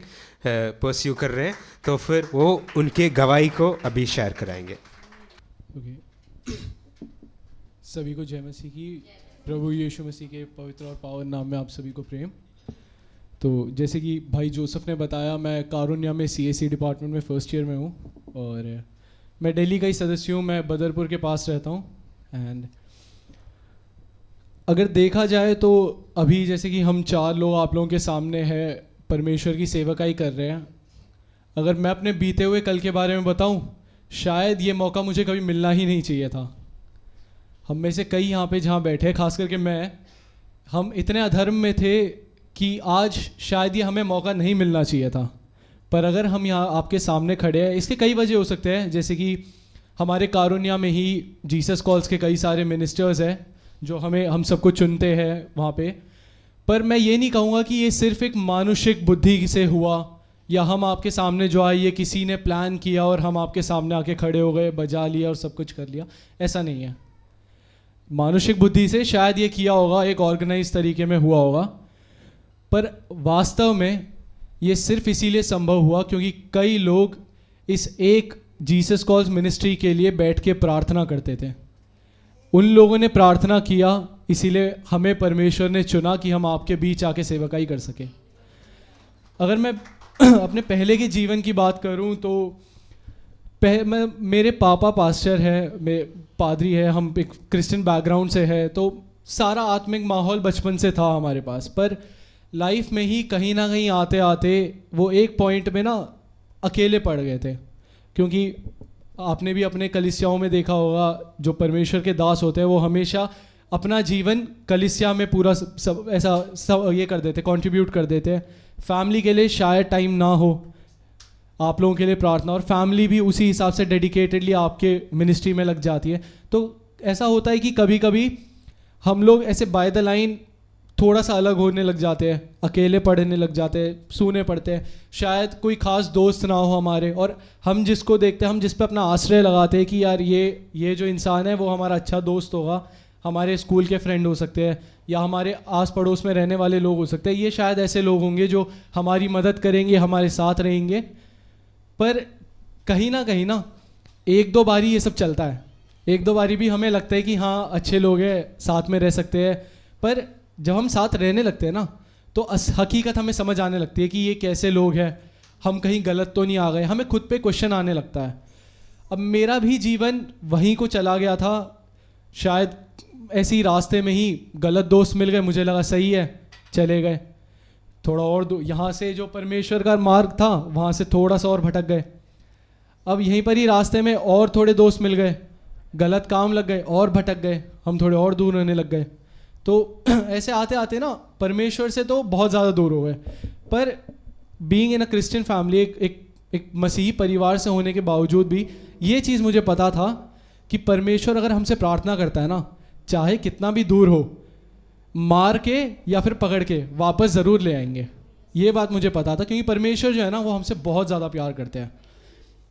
pursue कर रहे हैं। तो फिर वो उनके गवाही को अभी शेयर कराएंगे।
सभी को जय मसीह की। प्रभु यीशु मसीह के पवित्र और पावन नाम में आप सभी को प्रेम। तो जैसे कि भाई जोसेफ ने बताया, मैं कारुण्या में CSE डिपार्टमेंट में फर्स्ट ईयर में हूँ और मैं दिल्ली का ही सदस्य हूँ। मैं बदरपुर के पास रहता हूँ। एंड अगर देखा जाए तो अभी जैसे कि हम 4 लोग आप लोगों के सामने हैं, परमेश्वर की सेवकाई कर रहे हैं। अगर मैं अपने बीते हुए कल के बारे में बताऊँ, शायद ये मौका मुझे कभी मिलना ही नहीं चाहिए था। हम में से कई यहाँ पे जहाँ बैठे, खास करके मैं, हम इतने अधर्म में थे कि आज शायद ये हमें मौका नहीं मिलना चाहिए था। पर अगर हम यहाँ आपके सामने खड़े हैं, इसके कई वजह हो सकते हैं। जैसे कि हमारे कारुण्या में ही जीसस कॉल्स के कई सारे मिनिस्टर्स हैं जो हम सबको चुनते हैं वहाँ पे। पर मैं ये नहीं कहूँगा कि ये सिर्फ एक मानुषिक बुद्धि से हुआ या हम आपके सामने जो आए ये किसी ने प्लान किया और हम आपके सामने आके खड़े हो गए, बजा लिया और सब कुछ कर लिया। ऐसा नहीं है। मानुषिक बुद्धि से शायद ये किया होगा, एक ऑर्गेनाइज तरीके में हुआ होगा, पर वास्तव में ये सिर्फ इसीलिए संभव हुआ क्योंकि कई लोग इस एक जीसस कॉल्स मिनिस्ट्री के लिए बैठ के प्रार्थना करते थे। उन लोगों ने प्रार्थना किया, इसीलिए हमें परमेश्वर ने चुना कि हम आपके बीच आके सेवकाई कर सकें। अगर मैं अपने पहले के जीवन की बात करूं तो मेरे पापा पास्टर है, पादरी है, हम एक क्रिश्चियन बैकग्राउंड से है, तो सारा आत्मिक माहौल बचपन से था हमारे पास। पर लाइफ में ही कहीं ना कहीं आते आते वो एक पॉइंट में ना अकेले पड़ गए थे। क्योंकि आपने भी अपने कलीसियाओं में देखा होगा, जो परमेश्वर के दास होते हैं वो हमेशा अपना जीवन कलीसिया में पूरा सब ये कर देते, कंट्रीब्यूट कर देते हैं। फैमिली के लिए शायद टाइम ना हो। आप लोगों के लिए प्रार्थना, और फैमिली भी उसी हिसाब से डेडिकेटेडली आपके मिनिस्ट्री में लग जाती है। तो ऐसा होता है कि कभी कभी हम लोग ऐसे बाय द लाइन थोड़ा सा अलग होने लग जाते हैं, अकेले पढ़ने लग जाते हैं, सूने पड़ते हैं, शायद कोई ख़ास दोस्त ना हो हमारे, और हम जिसको देखते हैं, हम जिस पे अपना आश्रय लगाते हैं कि यार ये जो इंसान है वो हमारा अच्छा दोस्त होगा, हमारे स्कूल के फ्रेंड हो सकते हैं या हमारे आस पड़ोस में रहने वाले लोग हो सकते हैं, ये शायद ऐसे लोग होंगे जो हमारी मदद करेंगे, हमारे साथ रहेंगे। पर कहीं ना एक दो बारी ये सब चलता है, एक दो बारी भी हमें लगता है कि हाँ अच्छे लोग हैं, साथ में रह सकते हैं, पर जब हम साथ रहने लगते हैं ना तो हकीकत हमें समझ आने लगती है कि ये कैसे लोग हैं, हम कहीं गलत तो नहीं आ गए, हमें खुद पे क्वेश्चन आने लगता है। अब मेरा भी जीवन वहीं को चला गया था, शायद ऐसे ही रास्ते में ही गलत दोस्त मिल गए, मुझे लगा सही है चले गए, थोड़ा और यहाँ से जो परमेश्वर का मार्ग था वहाँ से थोड़ा सा और भटक गए, अब यहीं पर ही रास्ते में और थोड़े दोस्त मिल गए, गलत काम लग गए और भटक गए, हम थोड़े और दूर रहने लग गए। तो ऐसे आते आते ना परमेश्वर से तो बहुत ज़्यादा दूर हो गए। पर being in a Christian family, एक मसीही परिवार से होने के बावजूद भी ये चीज़ मुझे पता था कि परमेश्वर अगर हमसे प्रार्थना करता है ना, चाहे कितना भी दूर हो, मार के या फिर पकड़ के वापस ज़रूर ले आएंगे। ये बात मुझे पता था, क्योंकि परमेश्वर जो है ना वो हमसे बहुत ज़्यादा प्यार करते हैं।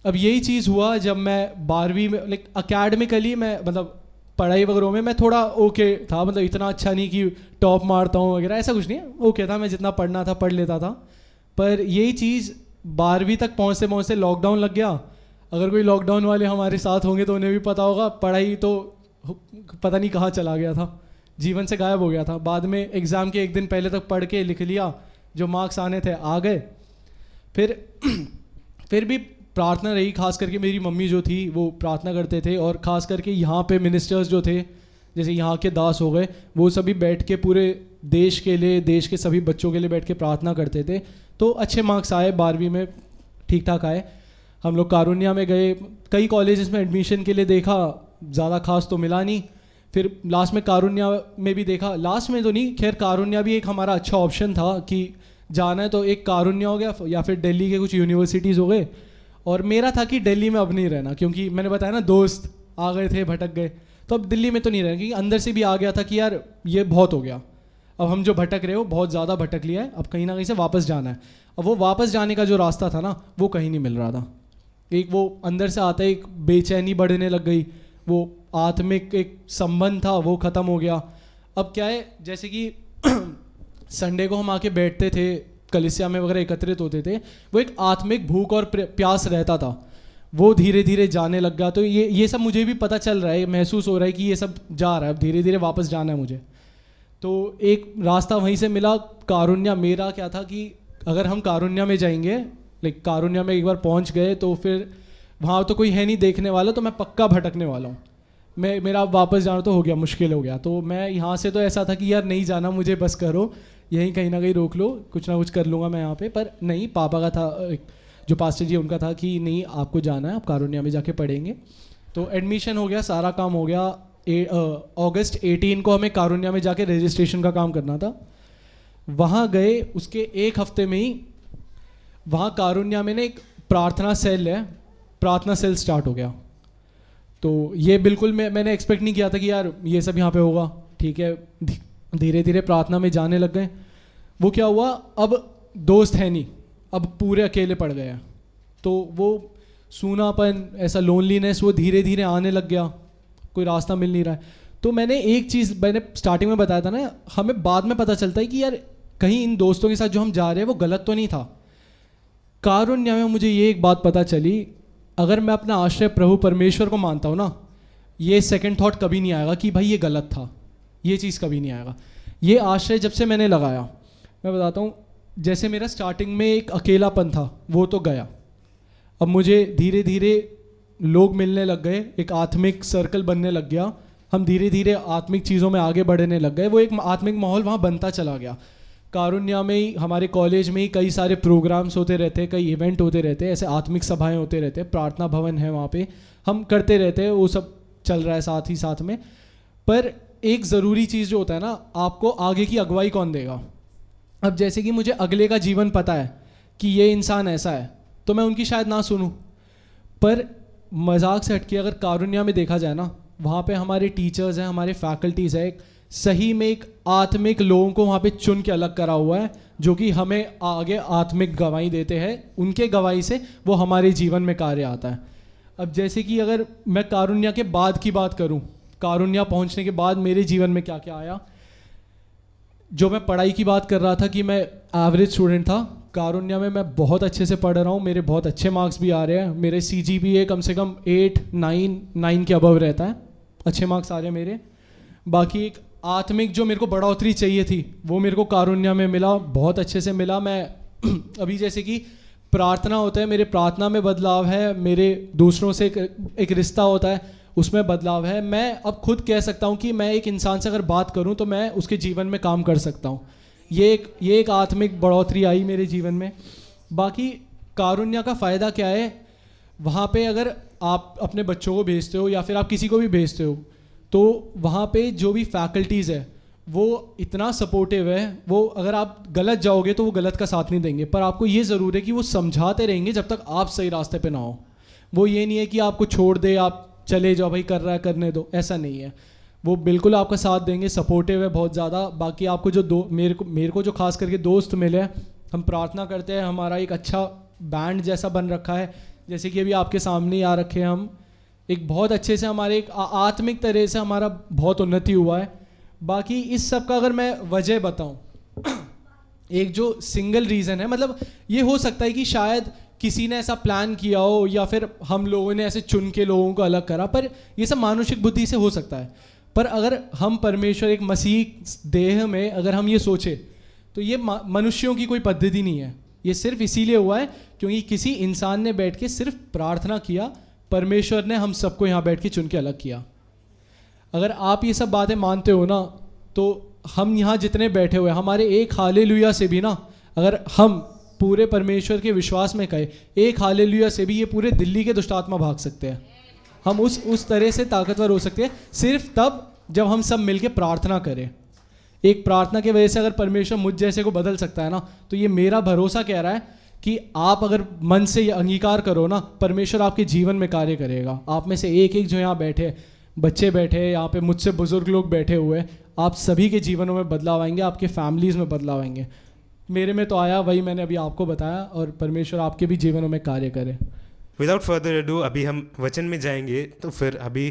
अब यही चीज़ हुआ जब मैं 12वीं में, लाइक अकेडमिकली मैं, मतलब पढ़ाई वगैरह में मैं थोड़ा ओके था, मतलब इतना अच्छा नहीं कि टॉप मारता हूँ वगैरह, ऐसा कुछ नहीं है, ओके था, मैं जितना पढ़ना था पढ़ लेता था। पर यही चीज़ 12वीं तक पहुँचते पहुँचते लॉकडाउन लग गया। अगर कोई लॉकडाउन वाले हमारे साथ होंगे तो उन्हें भी पता होगा, पढ़ाई तो पता नहीं कहाँ चला गया था, जीवन से गायब हो गया था। बाद में एग्ज़ाम के एक दिन पहले तक पढ़ के लिख लिया, जो मार्क्स आने थे आ गए। फिर भी प्रार्थना रही, खास करके मेरी मम्मी जो थी वो प्रार्थना करते थे, और ख़ास करके यहाँ पे मिनिस्टर्स जो थे, जैसे यहाँ के दास हो गए, वो सभी बैठ के पूरे देश के लिए, देश के सभी बच्चों के लिए बैठ के प्रार्थना करते थे। तो अच्छे मार्क्स आए, 12वीं में ठीक ठाक आए। हम लोग कारुण्या में गए, कई कॉलेजेस में एडमिशन के लिए देखा, ज़्यादा खास तो मिला नहीं। फिर लास्ट में कारुण्या में भी देखा, लास्ट में तो नहीं, खैर कारुण्या भी एक हमारा अच्छा ऑप्शन था कि जाना है तो एक कारुण्या हो गया या फिर दिल्ली के कुछ यूनिवर्सिटीज़ हो गए। और मेरा था कि दिल्ली में अब नहीं रहना, क्योंकि मैंने बताया ना दोस्त आ गए थे, भटक गए, तो अब दिल्ली में तो नहीं रहना, क्योंकि अंदर से भी आ गया था कि यार ये बहुत हो गया, अब हम जो भटक रहे हो बहुत ज़्यादा भटक लिया है, अब कहीं ना कहीं से वापस जाना है। अब वो वापस जाने का जो रास्ता था ना वो कहीं नहीं मिल रहा था। एक वो अंदर से आता है, एक बेचैनी बढ़ने लग गई, वो आत्मिक एक संबंध था वो ख़त्म हो गया। अब क्या है, जैसे कि संडे को हम आके बैठते थे, कलीसिया में वगैरह एकत्रित होते थे, वो एक आत्मिक भूख और प्यास रहता था, वो धीरे धीरे जाने लग गया। तो ये सब मुझे भी पता चल रहा है, महसूस हो रहा है कि ये सब जा रहा है, अब धीरे धीरे वापस जाना है मुझे। तो एक रास्ता वहीं से मिला, कारुण्या। मेरा क्या था कि अगर हम कारुण्या में जाएंगे, लाइक कारुण्या में एक बार पहुंच गए तो फिर वहाँ तो कोई है नहीं देखने वाला, तो मैं पक्का भटकने वाला हूँ, मेरा वापस जाना तो हो गया, मुश्किल हो गया। तो मैं यहाँ से तो ऐसा था कि यार नहीं जाना मुझे, बस करो यहीं कहीं ना कहीं रोक लो, कुछ ना कुछ कर लूँगा मैं यहाँ पे। पर नहीं, पापा का था, जो पास्टर जी उनका था कि नहीं आपको जाना है, आप कारुण्या में जाके पढ़ेंगे। तो एडमिशन हो गया, सारा काम हो गया। अगस्त 18 को हमें कारुण्या में जाके रजिस्ट्रेशन का काम करना था। वहाँ गए, उसके एक हफ्ते में ही वहाँ कारुण्या में ने एक प्रार्थना सेल है, प्रार्थना सेल स्टार्ट हो गया। तो ये बिल्कुल मैंने एक्सपेक्ट नहीं किया था कि यार ये सब यहाँ पे होगा। ठीक है, धीरे धीरे प्रार्थना में जाने लग गए। वो क्या हुआ, अब दोस्त है नहीं, अब पूरे अकेले पड़ गए हैं। तो वो सूनापन, ऐसा लोनलीनेस वो धीरे धीरे आने लग गया, कोई रास्ता मिल नहीं रहा है। तो मैंने एक चीज़ मैंने स्टार्टिंग में बताया था ना, हमें बाद में पता चलता है कि यार कहीं इन दोस्तों के साथ जो हम जा रहे हैं वो गलत तो नहीं था। कारुण्या में मुझे ये एक बात पता चली, अगर मैं अपना आश्रय प्रभु परमेश्वर को मानता हूँ ना, ये सेकंड थॉट कभी नहीं आएगा कि भाई ये गलत था, ये चीज़ कभी नहीं आएगा। ये आश्रय जब से मैंने लगाया, मैं बताता हूँ, जैसे मेरा स्टार्टिंग में एक अकेलापन था वो तो गया, अब मुझे धीरे धीरे लोग मिलने लग गए, एक आत्मिक सर्कल बनने लग गया, हम धीरे धीरे आत्मिक चीज़ों में आगे बढ़ने लग गए, वो एक आत्मिक माहौल वहाँ बनता चला गया। कारुण्या में ही, हमारे कॉलेज में ही कई सारे प्रोग्राम्स होते रहते, कई इवेंट होते रहते, ऐसे आत्मिक सभाएं होते रहते, प्रार्थना भवन है वहाँ पे, हम करते रहते हैं, वो सब चल रहा है साथ ही साथ में। पर एक ज़रूरी चीज़ जो होता है ना, आपको आगे की अगुवाई कौन देगा। अब जैसे कि मुझे अगले का जीवन पता है कि ये इंसान ऐसा है, तो मैं उनकी शायद ना सुनूं। पर मजाक से हटके अगर कारुण्या में देखा जाए ना, वहाँ पे हमारे टीचर्स हैं, हमारे फैकल्टीज़ है, सही में एक आत्मिक लोगों को वहाँ पे चुन के अलग करा हुआ है, जो कि हमें आगे आत्मिक गवाही देते हैं। उनके गवाही से वो हमारे जीवन में कार्य आता है। अब जैसे कि अगर मैं कारुण्या के बाद की बात करूं, कारुण्या पहुंचने के बाद मेरे जीवन में क्या क्या आया। जो मैं पढ़ाई की बात कर रहा था कि मैं एवरेज स्टूडेंट था, कारुण्या में मैं बहुत अच्छे से पढ़ रहा हूँ, मेरे बहुत अच्छे मार्क्स भी आ रहे हैं। मेरे CGPA कम से कम 8, 9 के अबव रहता है, अच्छे मार्क्स आ रहे हैं मेरे। बाकी एक आत्मिक जो मेरे को बढ़ोतरी चाहिए थी वो मेरे को कारुण्या में मिला, बहुत अच्छे से मिला। मैं अभी जैसे कि प्रार्थना होता है, मेरे प्रार्थना में बदलाव है, मेरे दूसरों से एक रिश्ता होता है उसमें बदलाव है। मैं अब खुद कह सकता हूँ कि मैं एक इंसान से अगर बात करूँ तो मैं उसके जीवन में काम कर सकता हूँ। ये एक आत्मिक बढ़ोतरी आई मेरे जीवन में। बाकी कारुण्या का फ़ायदा क्या है, वहाँ पे अगर आप अपने बच्चों को भेजते हो या फिर आप किसी को भी भेजते हो तो वहाँ पे जो भी फैकल्टीज़ है वो इतना सपोर्टिव है। वो अगर आप गलत जाओगे तो वो गलत का साथ नहीं देंगे, पर आपको ये ज़रूर है कि वो समझाते रहेंगे जब तक आप सही रास्ते पे ना हो। वो ये नहीं है कि आपको छोड़ दे, आप चले जाओ भाई, कर रहा है करने दो, ऐसा नहीं है। वो बिल्कुल आपका साथ देंगे, सपोर्टिव है बहुत ज़्यादा। बाकी आपको जो मेरे को जो खास करके दोस्त मिले, हम प्रार्थना करते हैं, हमारा एक अच्छा बैंड जैसा बन रखा है, जैसे कि अभी आपके सामने ही आ रखे हैं हम। एक बहुत अच्छे से हमारे एक आत्मिक तरह से हमारा बहुत उन्नति हुआ है। बाकी इस सब का अगर मैं वजह बताऊं, एक जो सिंगल रीज़न है, मतलब ये हो सकता है कि शायद किसी ने ऐसा प्लान किया हो या फिर हम लोगों ने ऐसे चुन के लोगों को अलग करा, पर ये सब मानुषिक बुद्धि से हो सकता है। पर अगर हम परमेश्वर एक मसीह देह में अगर हम ये सोचे तो ये मनुष्यों की कोई पद्धति नहीं है। ये सिर्फ इसीलिए हुआ है क्योंकि किसी इंसान ने बैठ के सिर्फ प्रार्थना किया, परमेश्वर ने हम सबको यहाँ बैठ के चुन के अलग किया। अगर आप ये सब बातें मानते हो ना, तो हम यहाँ जितने बैठे हुए, हमारे एक हालेलुया से भी ना, अगर हम पूरे परमेश्वर के विश्वास में कहे, एक हालेलुया से भी ये पूरे दिल्ली के दुष्टात्मा भाग सकते हैं। हम उस तरह से ताकतवर हो सकते हैं सिर्फ तब जब हम सब मिलके प्रार्थना करें। एक प्रार्थना की वजह से अगर परमेश्वर मुझ जैसे को बदल सकता है ना, तो ये मेरा भरोसा कह रहा है कि आप अगर मन से ये अंगीकार करो ना, परमेश्वर आपके जीवन में कार्य करेगा। आप में से एक जो यहाँ बैठे, बच्चे बैठे, यहाँ पे मुझसे बुजुर्ग लोग बैठे हुए, आप सभी के जीवनों में बदलाव आएंगे, आपके फैमिलीज़ में बदलाव आएंगे। मेरे में तो आया, वही मैंने अभी आपको बताया, और परमेश्वर आपके भी जीवनों में कार्य करे।
विदाउट फर्दर अडू अभी हम वचन में जाएंगे। तो फिर अभी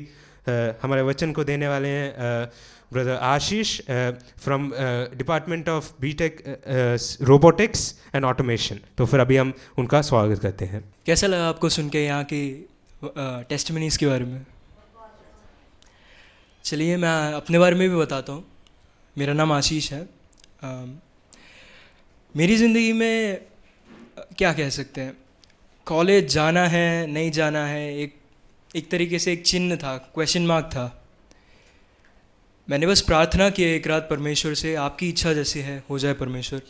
हमारे वचन को देने वाले हैं brother Ashish from department of BTech robotics and automation. तो फिर अभी हम उनका स्वागत करते हैं।
कैसा लगा आपको सुन के यहाँ की टेस्टिमनीज़ के बारे में? चलिए मैं अपने बारे में भी बताता हूँ। मेरा नाम आशीष है। मेरी ज़िंदगी में क्या कह सकते हैं, कॉलेज जाना है नहीं जाना है, एक तरीके से एक चिन्ह था, क्वेश्चन मार्क था। मैंने बस प्रार्थना की एक रात परमेश्वर से, आपकी इच्छा जैसी है हो जाए परमेश्वर।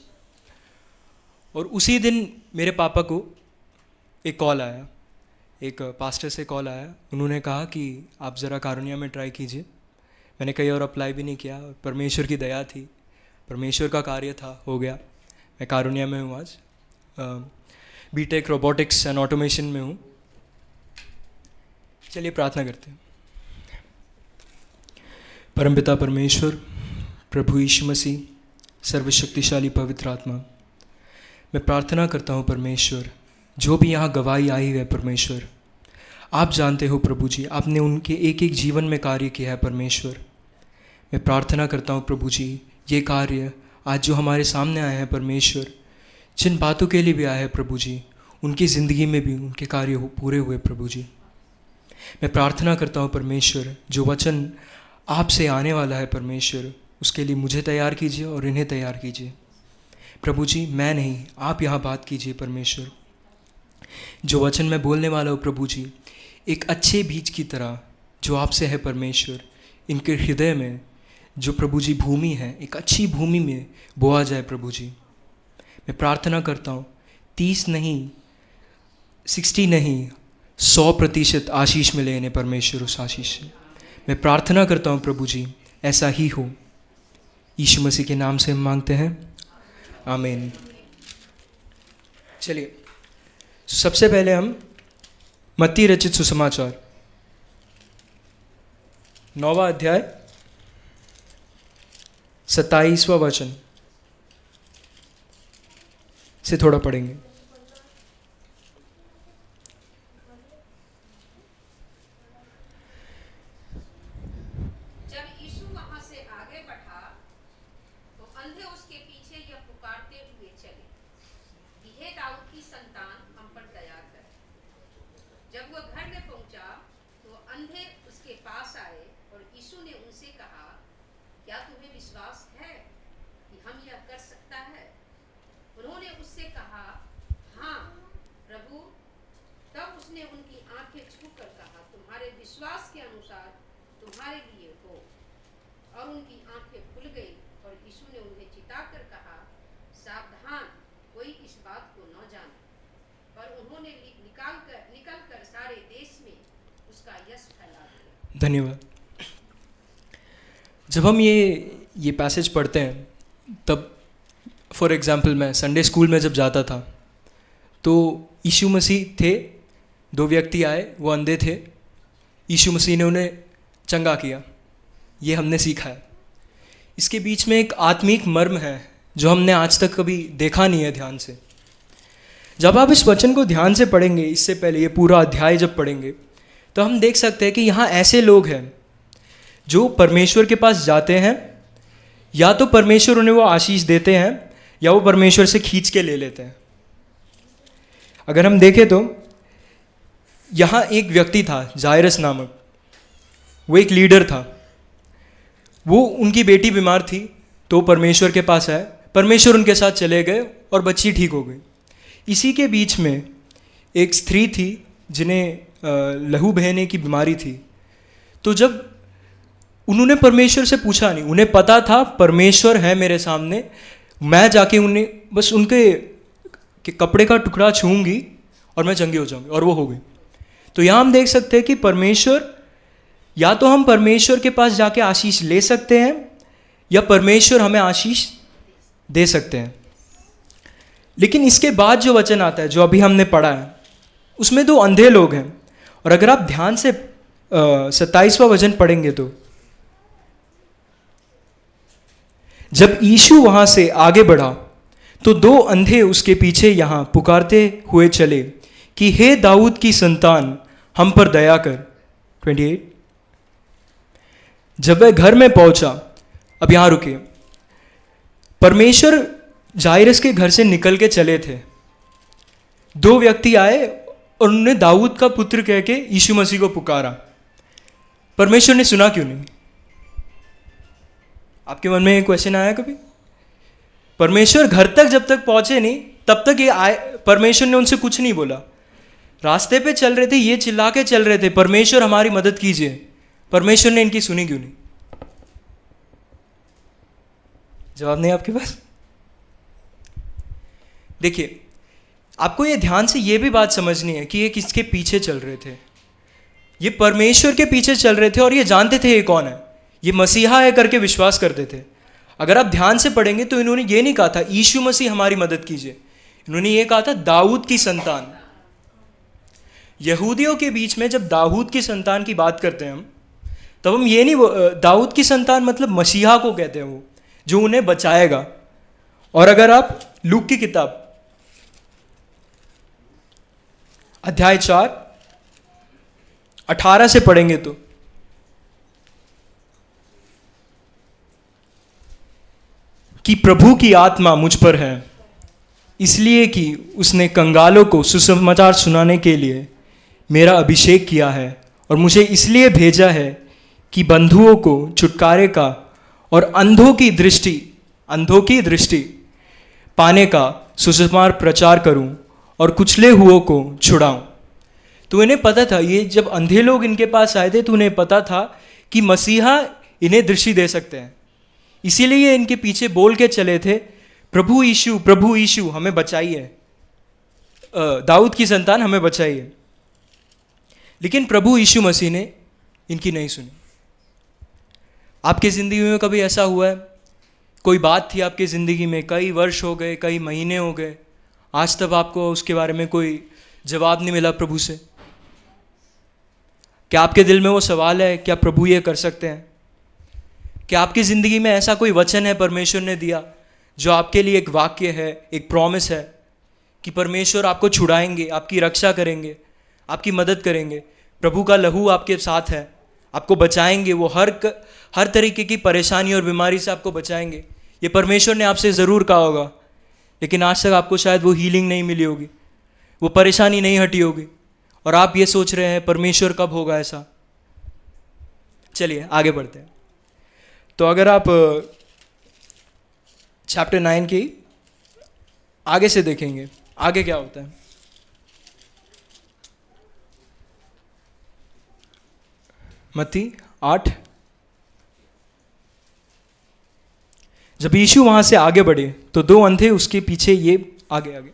और उसी दिन मेरे पापा को एक कॉल आया, एक पास्टर से कॉल आया। उन्होंने कहा कि आप ज़रा कारुण्या में ट्राई कीजिए। मैंने कहीं और अप्लाई भी नहीं किया, परमेश्वर की दया थी, परमेश्वर का कार्य था, हो गया। मैं कारुण्या में हूँ आज, बीटेक रोबोटिक्स एंड ऑटोमेशन में हूँ। चलिए प्रार्थना करते हैं। परमपिता परमेश्वर, प्रभु यीशु मसीह, सर्वशक्तिशाली पवित्र आत्मा, मैं प्रार्थना करता हूँ परमेश्वर, जो भी यहाँ गवाही आई है परमेश्वर, आप जानते हो प्रभु जी, आपने उनके एक एक जीवन में कार्य किया है परमेश्वर। मैं प्रार्थना करता हूँ प्रभु जी, ये कार्य आज जो हमारे सामने आए हैं परमेश्वर, जिन बातों के लिए भी आए हैं प्रभु जी, उनकी ज़िंदगी में भी उनके कार्य पूरे हुए प्रभु जी। मैं प्रार्थना करता हूँ परमेश्वर, जो वचन आपसे आने वाला है परमेश्वर, उसके लिए मुझे तैयार कीजिए और इन्हें तैयार कीजिए प्रभु जी। मैं नहीं, आप यहाँ बात कीजिए परमेश्वर। जो वचन मैं बोलने वाला हूँ प्रभु जी, एक अच्छे बीज की तरह जो आपसे है परमेश्वर, इनके हृदय में जो प्रभु जी भूमि है, एक अच्छी भूमि में बोआ जाए प्रभु जी। मैं प्रार्थना करता हूँ 30 नहीं, 60 नहीं, 100% आशीष मिले इन्हें परमेश्वर उस आशीष से। मैं प्रार्थना करता हूँ प्रभु जी, ऐसा ही हो। यीशु मसीह के नाम से हम मांगते हैं, आमीन। चलिए सबसे पहले हम मत्ती रचित सुसमाचार 9वां अध्याय 27वां वचन से थोड़ा पढ़ेंगे।
जब यीशु वहां से आगे बढ़ा तो अंधे उसके पीछे यह पुकारते हुए चले कि हे दाऊद की संतान, हम पर दया कर। जब वह घर में पहुंचा तो अंधे उसके पास आए और यीशु ने उनसे कहा, क्या तुम्हें विश्वास है कि हम यह कर सकता है? उन्होंने उससे कहा, हाँ प्रभु। तब उसने उनकी आंखें छूकर कहा, तुम्हारे विश्वास के अनुसार तुम्हारे लिए हो। और उनकी आंखें खुल गई और यीशु ने उन्हें चिताकर कहा, सावधान, कोई इस बात को न जाने। पर उन्होंने निकल कर सारे देश में उसका यश फैला दिया।
धन्यवाद। जब हम ये पैसेज पढ़ते हैं तब फॉर एग्जांपल मैं संडे स्कूल में जब जाता था तो यीशु मसीह थे, 2 व्यक्ति आए, वो अंधे थे, यीशु मसीह ने उन्हें चंगा किया। ये हमने सीखा है। इसके बीच में एक आत्मिक मर्म है जो हमने आज तक कभी देखा नहीं है ध्यान से। जब आप इस वचन को ध्यान से पढ़ेंगे, इससे पहले ये पूरा अध्याय जब पढ़ेंगे तो हम देख सकते हैं कि यहाँ ऐसे लोग हैं जो परमेश्वर के पास जाते हैं, या तो परमेश्वर उन्हें वो आशीष देते हैं या वो परमेश्वर से खींच के ले लेते हैं। अगर हम देखें तो यहाँ एक व्यक्ति था जायरस नामक, वो एक लीडर था। वो उनकी बेटी बीमार थी तो परमेश्वर के पास आए, परमेश्वर उनके साथ चले गए और बच्ची ठीक हो गई। इसी के बीच में एक स्त्री थी जिन्हें लहू बहने की बीमारी थी। तो जब उन्होंने परमेश्वर से पूछा नहीं, उन्हें पता था परमेश्वर है मेरे सामने, मैं जाके उन्हें बस उनके कपड़े का टुकड़ा छूऊंगी और मैं चंगी हो जाऊंगी, और वो हो गई। तो यहाँ हम देख सकते हैं कि परमेश्वर, या तो हम परमेश्वर के पास जाके आशीष ले सकते हैं या परमेश्वर हमें आशीष दे सकते हैं। लेकिन इसके बाद जो वचन आता है जो अभी हमने पढ़ा है उसमें 2 अंधे लोग हैं। और अगर आप ध्यान से 27वां वचन पढ़ेंगे तो जब यीशु वहां से आगे बढ़ा तो 2 अंधे उसके पीछे यहाँ पुकारते हुए चले कि हे दाऊद की संतान, हम पर दया कर। 28। जब वह घर में पहुंचा, अब यहां रुकिए, परमेश्वर जायरस के घर से निकल के चले थे। 2 व्यक्ति आए और उन्होंने दाऊद का पुत्र कह के यीशु मसीह को पुकारा। परमेश्वर ने सुना क्यों नहीं? आपके मन में एक क्वेश्चन आया कभी? परमेश्वर घर तक जब तक पहुंचे नहीं तब तक ये आए, परमेश्वर ने उनसे कुछ नहीं बोला। रास्ते पे चल रहे थे, ये चिल्ला के चल रहे थे, परमेश्वर हमारी मदद कीजिए। परमेश्वर ने इनकी सुनी क्यों नहीं? जवाब नहीं आपके पास? देखिए, आपको ये ध्यान से ये भी बात समझनी है कि ये किसके पीछे चल रहे थे। ये परमेश्वर के पीछे चल रहे थे और ये जानते थे ये कौन है, ये मसीहा है करके विश्वास करते थे। अगर आप ध्यान से पढ़ेंगे तो इन्होंने ये नहीं कहा था यीशु मसीह हमारी मदद कीजिए, इन्होंने ये कहा था दाऊद की संतान। यहूदियों के बीच में जब दाऊद की संतान की बात करते हैं हम, तब हम ये नहीं, दाऊद की संतान मतलब मसीहा को कहते हैं, वो जो उन्हें बचाएगा। और अगर आप लूक की किताब अध्याय 4 18 से पढ़ेंगे तो कि प्रभु की आत्मा मुझ पर है, इसलिए कि उसने कंगालों को सुसमाचार सुनाने के लिए मेरा अभिषेक किया है, और मुझे इसलिए भेजा है कि बंधुओं को छुटकारे का और अंधों की दृष्टि पाने का सुसमाचार प्रचार करूं और कुचले हुओं को छुड़ाऊं। तो इन्हें पता था, ये जब अंधे लोग इनके पास आए थे तो उन्हें पता था कि मसीहा इन्हें दृष्टि दे सकते हैं। इसीलिए ये इनके पीछे बोल के चले थे, प्रभु यीशु हमें बचाइए, दाऊद की संतान हमें बचाइए। लेकिन प्रभु यीशु मसीह ने इनकी नहीं सुनी। आपकी ज़िंदगी में कभी ऐसा हुआ है, कोई बात थी आपकी ज़िंदगी में, कई वर्ष हो गए, कई महीने हो गए, आज तक आपको उसके बारे में कोई जवाब नहीं मिला प्रभु से? क्या आपके दिल में वो सवाल है, क्या प्रभु ये कर सकते हैं? क्या आपकी ज़िंदगी में ऐसा कोई वचन है परमेश्वर ने दिया जो आपके लिए एक वाक्य है, एक प्रॉमिस है कि परमेश्वर आपको छुड़ाएंगे, आपकी रक्षा करेंगे, आपकी मदद करेंगे, प्रभु का लहू आपके साथ है, आपको बचाएंगे, वो हर तरीके की परेशानी और बीमारी से आपको बचाएंगे? ये परमेश्वर ने आपसे ज़रूर कहा होगा, लेकिन आज तक आपको शायद वो हीलिंग नहीं मिली होगी, वो परेशानी नहीं हटी होगी, और आप ये सोच रहे हैं परमेश्वर कब होगा ऐसा। चलिए आगे बढ़ते हैं। तो अगर आप चैप्टर 9 की आगे से देखेंगे, आगे क्या होता है। मत्ती 8। जब यीशु वहां से आगे बढ़े तो 2 अंधे उसके पीछे, ये आगे आगे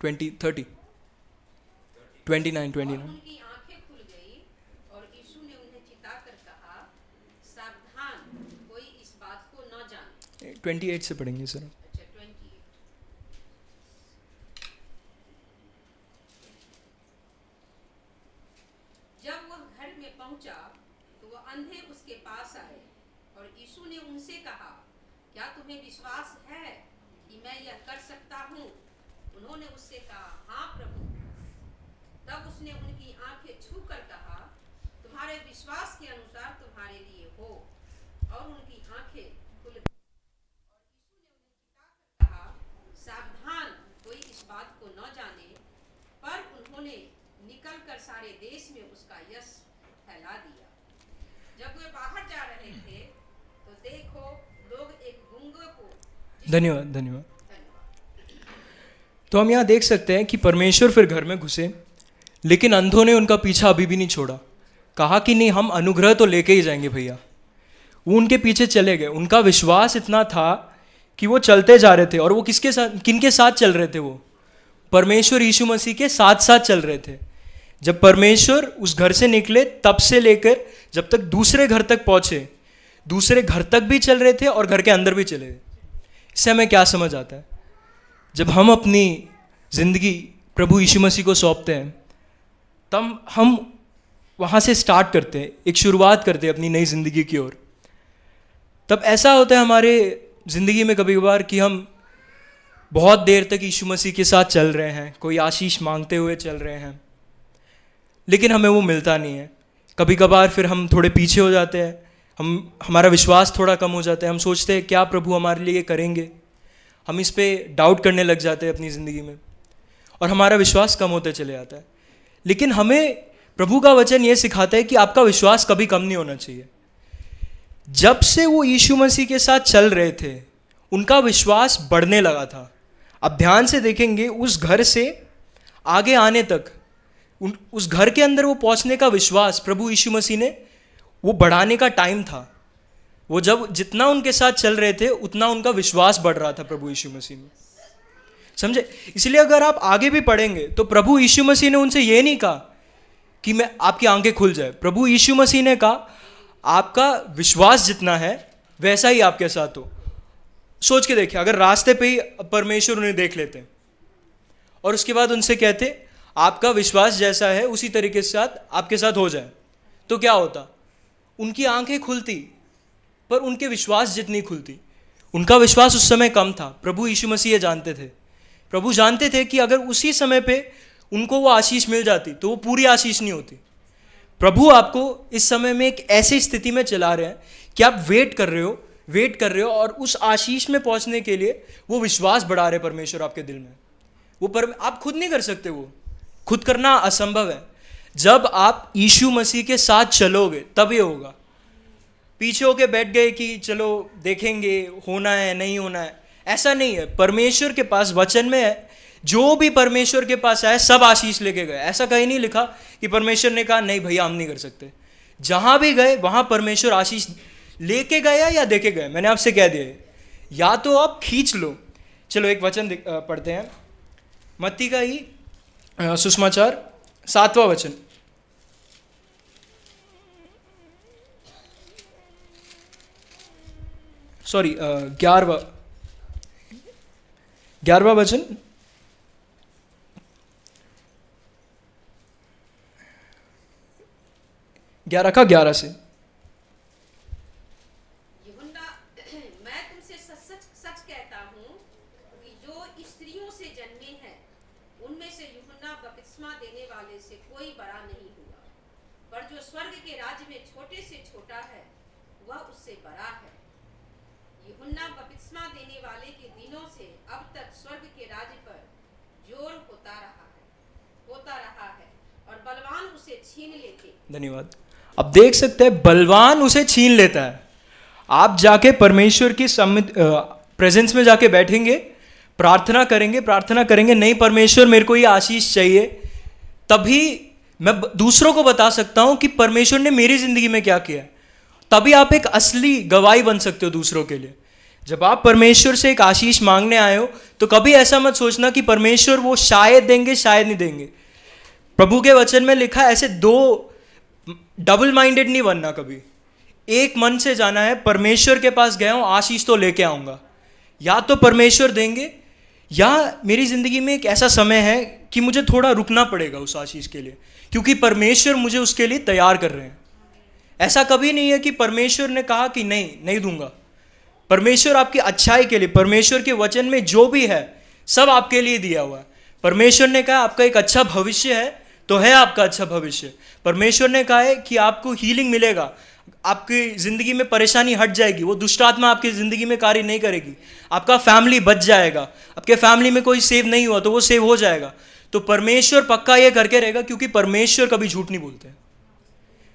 29
उनकी आंखें खुल गई और यीशु ने उन्हें चिताकर कहा, सावधान, कोई इस बात को न जाने।
28 से पढ़ेंगे सर।
अच्छा, 28। जब वह घर में पहुंचा तो वह अंधे उसके पास आए और यीशु ने उनसे कहा, क्या तुम्हें विश्वास है कि मैं यह कर सकता हूँ? उन्होंने उससे कहा, हाँ प्रभु। तब उसने उनकी आंखें छूकर कहा, तुम्हारे विश्वास के अनुसार तुम्हारे लिए हो। और उनकी आंखें खुल गईं। और यीशु ने उन्हें चिताकर कहा, सावधान, कोई इस बात को न जाने। पर उन्होंने निकलकर सारे देश में उसका यश फैला दिया। जब वे बाहर जा रहे थे तो देखो, लोग एक गूंगे को।
धन्यवाद। तो हम यहाँ देख सकते हैं कि परमेश्वर फिर घर में घुसे, लेकिन अंधों ने उनका पीछा अभी भी नहीं छोड़ा। कहा कि नहीं, हम अनुग्रह तो लेके ही जाएंगे भैया। वो उनके पीछे चले गए। उनका विश्वास इतना था कि वो चलते जा रहे थे। और वो किनके साथ चल रहे थे? वो परमेश्वर यीशु मसीह के साथ साथ चल रहे थे। जब परमेश्वर उस घर से निकले तब से लेकर जब तक दूसरे घर तक पहुंचे, दूसरे घर तक भी चल रहे थे और घर के अंदर भी चले गए। इससे हमें क्या समझ आता है? जब हम अपनी ज़िंदगी प्रभु यीशु मसीह को सौंपते हैं, तब हम वहाँ से स्टार्ट करते हैं, एक शुरुआत करते हैं अपनी नई ज़िंदगी की ओर। तब ऐसा होता है हमारे ज़िंदगी में कभी कभार कि हम बहुत देर तक यीशु मसीह के साथ चल रहे हैं, कोई आशीष मांगते हुए चल रहे हैं, लेकिन हमें वो मिलता नहीं है। कभी कभार फिर हम थोड़े पीछे हो जाते हैं, हमारा विश्वास थोड़ा कम हो जाता है। हम सोचते हैं क्या प्रभु हमारे लिए करेंगे? हम इस पे डाउट करने लग जाते हैं अपनी ज़िंदगी में, और हमारा विश्वास कम होते चले जाता है। लेकिन हमें प्रभु का वचन ये सिखाता है कि आपका विश्वास कभी कम नहीं होना चाहिए। जब से वो यीशु मसीह के साथ चल रहे थे, उनका विश्वास बढ़ने लगा था। अब ध्यान से देखेंगे, उस घर से आगे आने तक, उस घर के अंदर वो पहुंचने का विश्वास प्रभु यीशु मसीह ने वो बढ़ाने का टाइम था। वो जब जितना उनके साथ चल रहे थे उतना उनका विश्वास बढ़ रहा था प्रभु यीशु मसीह में। समझे? इसलिए अगर आप आगे भी पढ़ेंगे तो प्रभु यीशु मसीह ने उनसे ये नहीं कहा कि मैं आपकी आंखें खुल जाए। प्रभु यीशु मसीह ने कहा आपका विश्वास जितना है वैसा ही आपके साथ हो। सोच के देखिए, अगर रास्ते पे ही परमेश्वर उन्हें देख लेते और उसके बाद उनसे कहते आपका विश्वास जैसा है उसी तरीके से आपके साथ हो जाए, तो क्या होता? उनकी आंखें खुलती पर उनके विश्वास जितनी खुलती। उनका विश्वास उस समय कम था। प्रभु यीशु मसीह ये जानते थे। प्रभु जानते थे कि अगर उसी समय पे उनको वो आशीष मिल जाती तो वो पूरी आशीष नहीं होती। प्रभु आपको इस समय में एक ऐसी स्थिति में चला रहे हैं कि आप वेट कर रहे हो और उस आशीष में पहुंचने के लिए वो विश्वास बढ़ा रहे परमेश्वर आपके दिल में। आप खुद नहीं कर सकते, वो खुद करना असंभव है। जब आप यीशु मसीह के साथ चलोगे तब ये होगा। पीछे होके बैठ गए कि चलो देखेंगे होना है नहीं होना है, ऐसा नहीं है। परमेश्वर के पास वचन में है, जो भी परमेश्वर के पास आए सब आशीष लेके गए। ऐसा कहीं नहीं लिखा कि परमेश्वर ने कहा नहीं भैया हम नहीं कर सकते। जहां भी गए वहां परमेश्वर आशीष लेके गया या देके गए। मैंने आपसे कह दिया, या तो आप खींच लो। चलो एक वचन पढ़ते हैं, मत्ती का ही सुसमाचार 7वां वचन। सॉरी 11वां वचन, 11 से।
यूहन्ना, मैं तुमसे सच सच सच कहता हूँ कि जो स्त्रियों से जन्मे हैं उनमें से यूहन्ना बपतिस्मा देने वाले से कोई बड़ा नहीं हुआ, पर जो स्वर्ग के राज्य में छोटे से छोटा है वह उससे बड़ा है। यूहन्ना बपतिस्मा देने वाले के दिनों से अब तक स्वर्ग के राज्य पर जोर होता रहा है और बलवान उसे छीन लेते।
धन्यवाद। अब देख सकते हैं बलवान उसे छीन लेता है। आप जाके परमेश्वर की प्रेजेंस में जाके बैठेंगे, प्रार्थना करेंगे, नहीं परमेश्वर मेरे को ये आशीष चाहिए, तभी मैं दूसरों को बता सकता हूं कि परमेश्वर ने मेरी जिंदगी में क्या किया। तभी आप एक असली गवाही बन सकते हो दूसरों के लिए। जब आप परमेश्वर से एक आशीष मांगने आए हो तो कभी ऐसा मत सोचना कि परमेश्वर वो शायद देंगे शायद नहीं देंगे। प्रभु के वचन में लिखा है ऐसे दो डबल माइंडेड नहीं बनना, कभी एक मन से जाना है। परमेश्वर के पास गया हूं, आशीष तो लेके आऊंगा, या तो परमेश्वर देंगे या मेरी जिंदगी में एक ऐसा समय है कि मुझे थोड़ा रुकना पड़ेगा उस आशीष के लिए, क्योंकि परमेश्वर मुझे उसके लिए तैयार कर रहे हैं। ऐसा कभी नहीं है कि परमेश्वर ने कहा कि नहीं दूंगा। परमेश्वर आपकी अच्छाई के लिए, परमेश्वर के वचन में जो भी है सब आपके लिए दिया हुआ है। परमेश्वर ने कहा आपका एक अच्छा भविष्य है तो है आपका अच्छा भविष्य। परमेश्वर ने कहा है कि आपको हीलिंग मिलेगा, आपकी ज़िंदगी में परेशानी हट जाएगी, वो दुष्ट आत्मा आपकी ज़िंदगी में कार्य नहीं करेगी, आपका फैमिली बच जाएगा, आपके फैमिली में कोई सेव नहीं हुआ तो वो सेव हो जाएगा। तो परमेश्वर पक्का ये करके रहेगा, क्योंकि परमेश्वर कभी झूठ नहीं बोलते।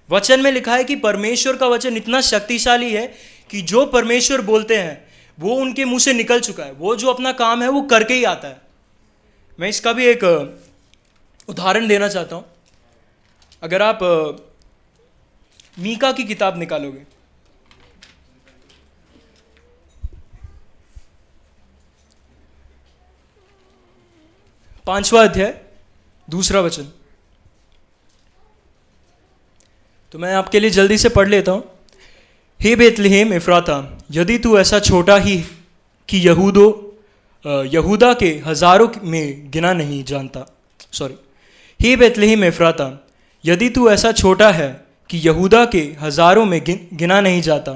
वचन में लिखा है कि परमेश्वर का वचन इतना शक्तिशाली है कि जो परमेश्वर बोलते हैं वो उनके मुंह से निकल चुका है, वो जो अपना काम है वो करके ही आता है। मैं इसका भी एक उदाहरण देना चाहता हूँ। अगर आप मीका की किताब निकालोगे, पांचवा अध्याय 2 वचन, तो मैं आपके लिए जल्दी से पढ़ लेता हूं। हे बेतलहेम एफ्राता, यदि तू ऐसा छोटा ही कि यहूदा के हजारों में गिना नहीं जानता, हे बेतलहेम एफ्राता, यदि तू ऐसा छोटा है कि यहूदा के हजारों में गिना नहीं जाता,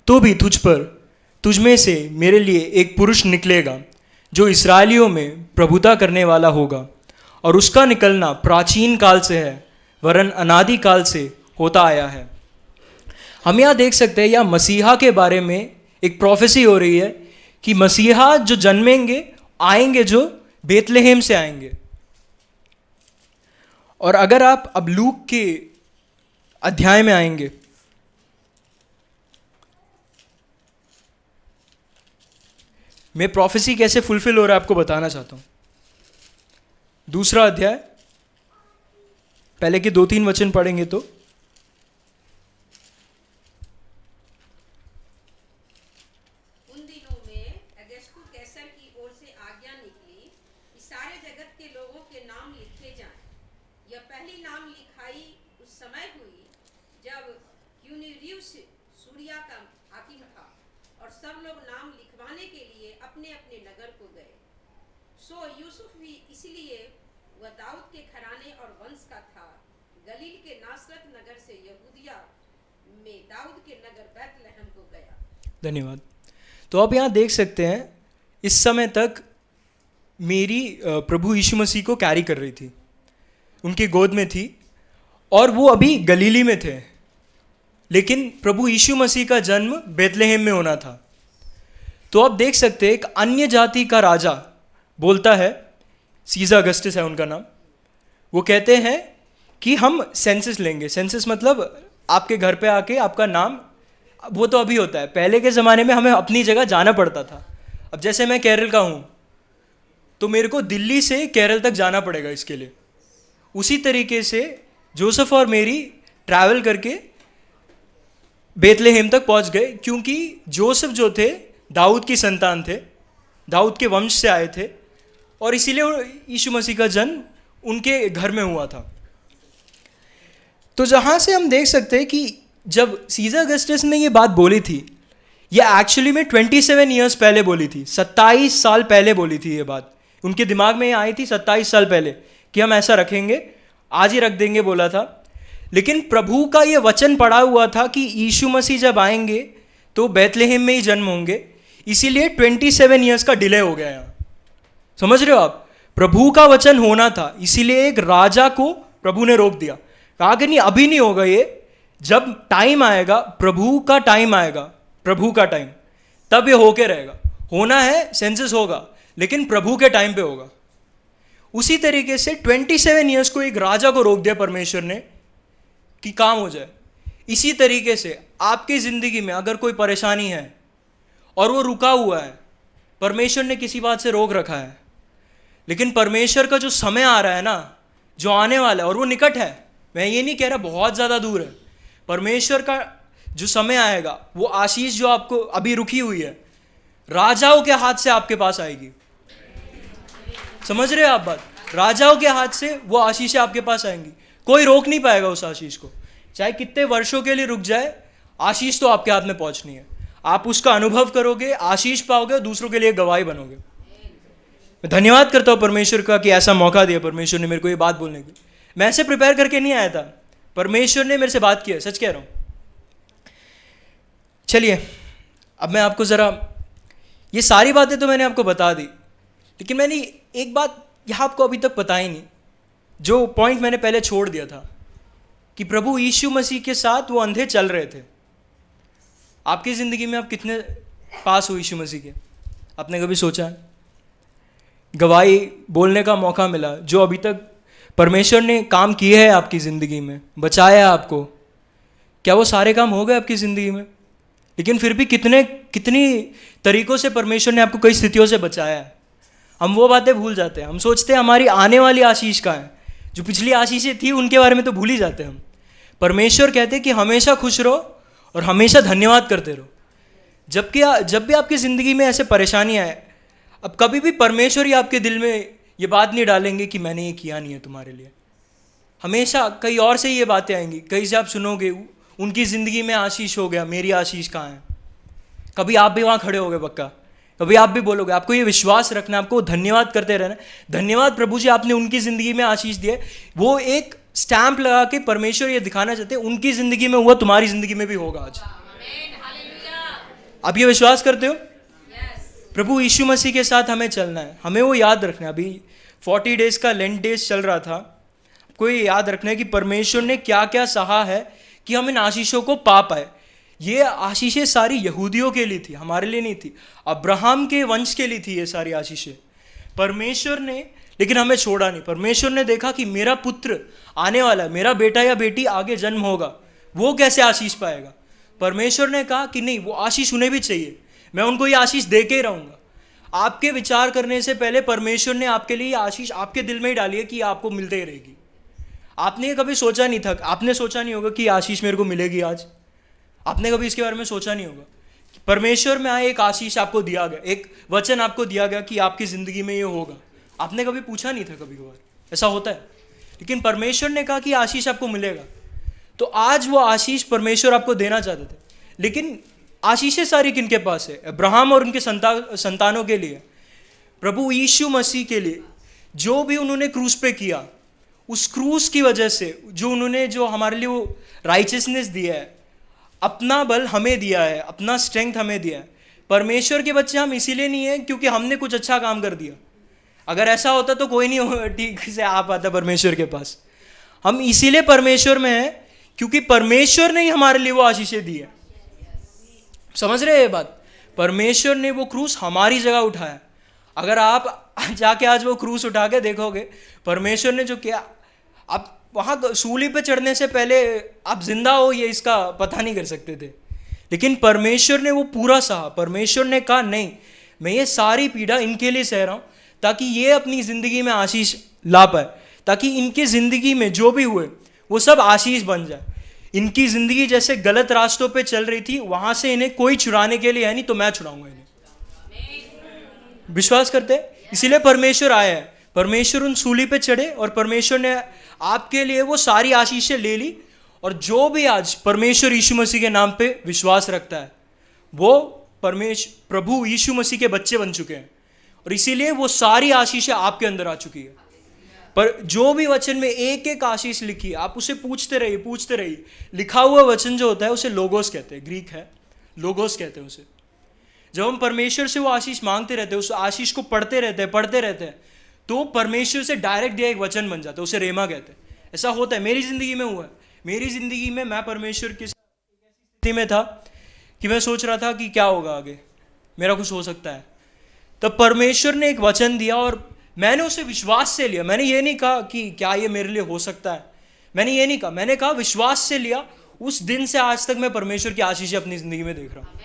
तो भी तुझ में से मेरे लिए एक पुरुष निकलेगा जो इसराइलियों में प्रभुता करने वाला होगा, और उसका निकलना प्राचीन काल से है, वरन अनादि काल से होता आया है। हम यहाँ देख सकते हैं, या मसीहा के बारे में एक प्रोफेसी हो रही है कि मसीहा जो जन्मेंगे, आएंगे, जो बेतलहेम से आएंगे। और अगर आप अब लूक के अध्याय में आएंगे, मैं प्रोफेसी कैसे फुलफिल हो रहा है आपको बताना चाहता हूं। 2 अध्याय पहले के 2-3 वचन पढ़ेंगे तो
उन दिनों में अगस्तु कैसर की ओर से आज्ञा निकली कि सारे जगत के लोगों के नाम लिखे जाएं। यह पहली नाम लिखाई उस समय हुई जब क्यूनिरियुस सूरिया का हाकिम था, और सब लोग नाम लिखवाने के लिए अपने अपने नगर को गए। सो यूसुफ भी इसलिए वह दाऊद के घराने और वंश का था, गलील के नासरत नगर से यहूदिया में दाऊद के नगर बैतलहम को गया।
धन्यवाद। तो आप यहाँ देख सकते हैं, इस समय तक मेरी प्रभु यीशु मसीह को कैरी कर रही थी, उनकी गोद में थी, और वो अभी गलीली में थे, लेकिन प्रभु यीशु मसीह का जन्म बेतलहेम में होना था। तो आप देख सकते हैं, एक अन्य जाति का राजा बोलता है, सीज़र अगस्टस है उनका नाम, वो कहते हैं कि हम सेंसस लेंगे। सेंसस मतलब आपके घर पे आके आपका नाम, वो तो अभी होता है, पहले के ज़माने में हमें अपनी जगह जाना पड़ता था। अब जैसे मैं केरल का हूँ तो मेरे को दिल्ली से केरल तक जाना पड़ेगा इसके लिए। उसी तरीके से जोसेफ और मेरी ट्रैवल करके बेतलहेम तक पहुँच गए, क्योंकि जोसेफ जो थे दाऊद की संतान थे, दाऊद के वंश से आए थे, और इसीलिए यीशु मसीह का जन्म उनके घर में हुआ था। तो जहाँ से हम देख सकते हैं कि जब सीज़र अगस्टस ने ये बात बोली थी ये एक्चुअली में 27 ईयर्स पहले बोली थी, 27 साल पहले बोली थी ये बात। उनके दिमाग में ये आई थी 27 साल पहले कि हम ऐसा रखेंगे, आज ही रख देंगे बोला था। लेकिन प्रभु का ये वचन पड़ा हुआ था कि यीशु मसीह जब आएंगे तो बैतलहम में ही जन्म होंगे, इसीलिए 27 ईयर्स का डिले हो गया यहाँ। समझ रहे हो आप? प्रभु का वचन होना था, इसीलिए एक राजा को प्रभु ने रोक दिया, कहा कि नहीं अभी नहीं होगा ये, जब टाइम आएगा, प्रभु का टाइम आएगा, प्रभु का टाइम, तब ये होके रहेगा। होना है, सेंसस होगा, लेकिन प्रभु के टाइम पे होगा। उसी तरीके से 27 ईयर्स को एक राजा को रोक दिया परमेश्वर ने कि काम हो जाए। इसी तरीके से आपकी जिंदगी में अगर कोई परेशानी है और वो रुका हुआ है, परमेश्वर ने किसी बात से रोक रखा है, लेकिन परमेश्वर का जो समय आ रहा है ना, जो आने वाला है, और वो निकट है, मैं ये नहीं कह रहा बहुत ज़्यादा दूर है, परमेश्वर का जो समय आएगा, वो आशीष जो आपको अभी रुकी हुई है, राजाओं के हाथ से आपके पास आएगी। समझ रहे हो आप बात? राजाओं के हाथ से वो आशीष आपके पास आएंगी, कोई रोक नहीं पाएगा उस आशीष को। चाहे कितने वर्षों के लिए रुक जाए, आशीष तो आपके हाथ में पहुंचनी है। आप उसका अनुभव करोगे, आशीष पाओगे, दूसरों के लिए गवाही बनोगे। मैं धन्यवाद करता हूँ परमेश्वर का कि ऐसा मौका दिया परमेश्वर ने मेरे को ये बात बोलने की। मैं ऐसे प्रिपेयर करके नहीं आया था, परमेश्वर ने मेरे से बात की है, सच कह रहा हूँ। चलिए अब मैं आपको ज़रा, ये सारी बातें तो मैंने आपको बता दी, लेकिन मैंने एक बात यहाँ आपको अभी तक पता ही नहीं, जो पॉइंट मैंने पहले छोड़ दिया था कि प्रभु यीशु मसीह के साथ वो अंधे चल रहे थे। आपकी ज़िंदगी में आप कितने पास हो यीशु मसीह के? आपने कभी सोचा है? गवाही बोलने का मौका मिला, जो अभी तक परमेश्वर ने काम किए हैं आपकी ज़िंदगी में, बचाया है आपको, क्या वो सारे काम हो गए आपकी ज़िंदगी में? लेकिन फिर भी कितनी तरीक़ों से परमेश्वर ने आपको कई स्थितियों से बचाया है। हम वो बातें भूल जाते हैं, हम सोचते हैं हमारी आने वाली आशीष कहाँ है, जो पिछली आशीषें थी उनके बारे में तो भूल ही जाते हैं हम। परमेश्वर कहते हैं कि हमेशा खुश रहो और हमेशा धन्यवाद करते रहो। जब भी आपकी ज़िंदगी में ऐसे परेशानियाँ आए, अब कभी भी परमेश्वर ही आपके दिल में ये बात नहीं डालेंगे कि मैंने ये किया नहीं है तुम्हारे लिए। हमेशा कहीं और से ये बातें आएंगी, कहीं से आप सुनोगे उनकी ज़िंदगी में आशीष हो गया, मेरी आशीष कहाँ है। कभी आप भी वहाँ खड़े होगे पक्का, कभी आप भी बोलोगे। आपको ये विश्वास रखना, आपको धन्यवाद करते रहना, धन्यवाद प्रभु जी आपने उनकी ज़िंदगी में आशीष दिए। वो एक स्टैंप लगा के परमेश्वर ये दिखाना चाहते हैं, उनकी ज़िंदगी में हुआ, तुम्हारी ज़िंदगी में भी होगा आज। आप ये विश्वास करते हो? प्रभु यीशु मसीह के साथ हमें चलना है, हमें वो याद रखना है। अभी 40 डेज़ का लेंट डेज चल रहा था, आपको ये याद रखना है कि परमेश्वर ने क्या क्या सहा है कि हम इन आशीषों को पा पाए। ये आशीषें सारी यहूदियों के लिए थी, हमारे लिए नहीं थी। अब्राहम के वंश के लिए थी ये सारी आशीषें। परमेश्वर ने लेकिन हमें छोड़ा नहीं। परमेश्वर ने देखा कि मेरा पुत्र आने वाला है, मेरा बेटा या बेटी आगे जन्म होगा, वो कैसे आशीष पाएगा। परमेश्वर ने कहा कि नहीं, वो आशीष उन्हें भी चाहिए, मैं उनको ये आशीष दे के रहूँगा। आपके विचार करने से पहले परमेश्वर ने आपके लिए आशीष आपके दिल में ही डाली है कि आपको मिलते ही रहेगी। आपने कभी सोचा नहीं था, आपने सोचा नहीं होगा कि आशीष मेरे को मिलेगी आज। आपने कभी इसके बारे में सोचा नहीं होगा। परमेश्वर में आए एक आशीष आपको दिया गया, एक वचन आपको दिया गया कि आपकी ज़िंदगी में ये होगा। आपने कभी पूछा नहीं था, कभी कभार ऐसा होता है, लेकिन परमेश्वर ने कहा कि आशीष आपको मिलेगा। तो आज वो आशीष परमेश्वर आपको देना चाहते थे, लेकिन आशीषें सारी किनके पास है? अब्राहम और उनके संतानों के लिए, प्रभु यीशु मसीह के लिए। जो भी उन्होंने क्रूस पे किया, उस क्रूस की वजह से जो हमारे लिए वो राइचियसनेस दिया है, अपना बल हमें दिया है, अपना स्ट्रेंथ हमें दिया है। परमेश्वर के बच्चे हम इसीलिए नहीं हैं क्योंकि हमने कुछ अच्छा काम कर दिया। अगर ऐसा होता तो कोई नहीं ठीक से आ पाता परमेश्वर के पास। हम इसीलिए परमेश्वर में हैं क्योंकि परमेश्वर ने ही हमारे लिए वो आशीषें दी है। समझ रहे हैं ये बात? परमेश्वर ने वो क्रूस हमारी जगह उठाया। अगर आप जाके आज वो क्रूस उठा के देखोगे, परमेश्वर ने जो किया, आप वहाँ सूली पे चढ़ने से पहले आप जिंदा हो ये इसका पता नहीं कर सकते थे, लेकिन परमेश्वर ने वो पूरा सहा। परमेश्वर ने कहा नहीं, मैं ये सारी पीड़ा इनके लिए सह रहा हूँ ताकि ये अपनी ज़िंदगी में आशीष ला पाए, ताकि इनकी ज़िंदगी में जो भी हुए वो सब आशीष बन जाए। इनकी ज़िंदगी जैसे गलत रास्तों पे चल रही थी, वहाँ से इन्हें कोई छुड़ाने के लिए है नहीं, तो मैं छुड़ाऊंगा इन्हें। विश्वास करते हैं? इसीलिए परमेश्वर आया है। परमेश्वर उन सूली पे चढ़े और परमेश्वर ने आपके लिए वो सारी आशीषें ले ली। और जो भी आज परमेश्वर यीशु मसीह के नाम पे विश्वास रखता है, वो प्रभु यीशु मसीह के बच्चे बन चुके हैं, और इसीलिए वो सारी आशीषें आपके अंदर आ चुकी है। पर जो भी वचन में एक एक आशीष लिखी, आप उसे पूछते रहिए। लिखा हुआ वचन जो होता है उसे लोगोस कहते हैं, ग्रीक है, लोगोस कहते हैं उसे। जब हम परमेश्वर से वो आशीष मांगते रहते हैं, उस आशीष को पढ़ते रहते हैं, तो परमेश्वर से डायरेक्ट दिया एक वचन बन जाता है, उसे रेमा कहते हैं। ऐसा होता है, मेरी जिंदगी में हुआ है। मेरी जिंदगी में मैं परमेश्वर की स्थिति में था कि मैं सोच रहा था कि क्या होगा आगे, मेरा कुछ हो सकता है। तब परमेश्वर ने एक वचन दिया और मैंने उसे विश्वास से लिया। मैंने ये नहीं कहा कि क्या ये मेरे लिए हो सकता है, मैंने ये नहीं कहा, मैंने कहा विश्वास से लिया। उस दिन से आज तक मैं परमेश्वर की आशीषें अपनी जिंदगी में देख रहा हूँ।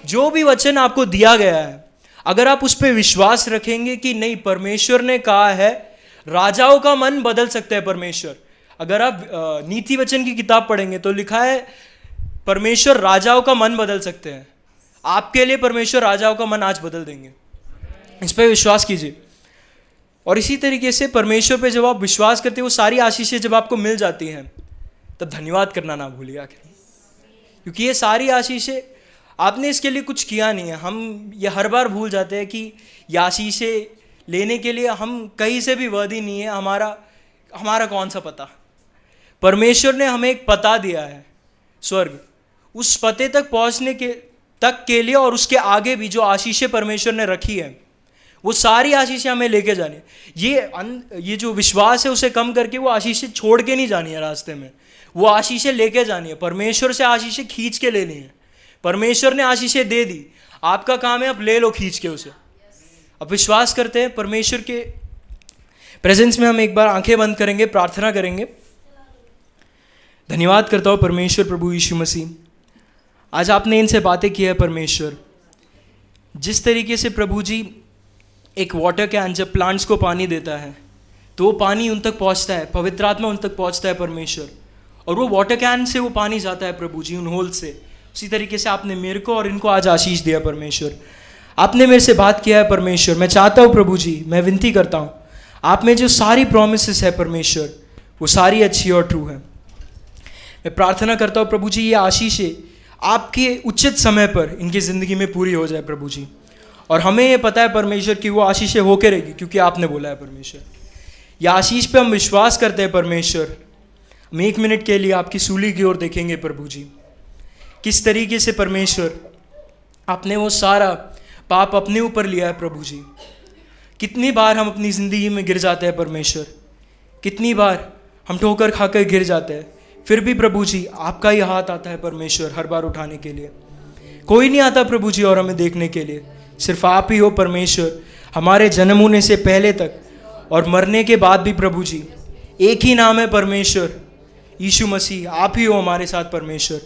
जो भी वचन आपको दिया गया है, अगर आप उस पर विश्वास रखेंगे कि नहीं, परमेश्वर ने कहा है राजाओं का मन बदल सकता है परमेश्वर। अगर आप नीति वचन की किताब पढ़ेंगे तो लिखा है परमेश्वर राजाओं का मन बदल सकते हैं। आपके लिए परमेश्वर राजाओं का मन आज बदल देंगे, इस पर विश्वास कीजिए। और इसी तरीके से परमेश्वर पे जब आप विश्वास करते हो, वो सारी आशीषें जब आपको मिल जाती हैं, तब धन्यवाद करना ना भूलिए आखिर, क्योंकि ये सारी आशीषें आपने इसके लिए कुछ किया नहीं है। हम ये हर बार भूल जाते हैं कि ये आशीषें लेने के लिए हम कहीं से भी वर्दी नहीं है। हमारा कौन सा पता, परमेश्वर ने हमें एक पता दिया है, स्वर्ग। उस पते तक पहुंचने के लिए और उसके आगे भी जो आशीषें परमेश्वर ने रखी है, वो सारी आशीषें हमें लेके जानी है। ये जो विश्वास है उसे कम करके वो आशीषें छोड़ के नहीं जानी है रास्ते में, वो आशीषें लेके जानी है। परमेश्वर से आशीषें खींच के लेनी है। परमेश्वर ने आशीषें दे दी, आपका काम है अब ले लो खींच के उसे। अब विश्वास करते हैं परमेश्वर के प्रेजेंस में। हम एक बार आंखें बंद करेंगे, प्रार्थना करेंगे। धन्यवाद करता हूँ परमेश्वर प्रभु यीशु मसीह, आज आपने इनसे बातें की है परमेश्वर। जिस तरीके से प्रभु जी एक वाटर कैन जब प्लांट्स को पानी देता है तो वो पानी उन तक पहुंचता है, पवित्र आत्मा उन तक पहुंचता है परमेश्वर, और वो वाटर कैन से वो पानी जाता है प्रभु जी उन होल से। उसी तरीके से आपने मेरे को और इनको आज आशीष दिया परमेश्वर। आपने मेरे से बात किया है परमेश्वर। मैं चाहता हूँ प्रभु जी, मैं विनती करता हूँ, आप में जो सारी प्रॉमिसेस है परमेश्वर, वो सारी अच्छी और ट्रू है। मैं प्रार्थना करता हूँ प्रभु जी, ये आशीषें आपके उचित समय पर इनकी ज़िंदगी में पूरी हो जाए प्रभु जी। और हमें ये पता है परमेश्वर कि वो आशीषें होके रहेगी, क्योंकि आपने बोला है परमेश्वर। ये आशीष पे हम विश्वास करते हैं परमेश्वर। हम 1 मिनट के लिए आपकी सूली की ओर देखेंगे प्रभु जी, किस तरीके से परमेश्वर आपने वो सारा पाप अपने ऊपर लिया है प्रभु जी। कितनी बार हम अपनी ज़िंदगी में गिर जाते हैं परमेश्वर, कितनी बार हम ठोकर खाकर गिर जाते हैं, फिर भी प्रभु जी आपका ही हाथ आता है परमेश्वर हर बार उठाने के लिए। कोई नहीं आता प्रभु जी और हमें देखने के लिए, सिर्फ आप ही हो परमेश्वर। हमारे जन्म होने से पहले तक और मरने के बाद भी प्रभु जी एक ही नाम है परमेश्वर, यीशु मसीह। आप ही हो हमारे साथ परमेश्वर।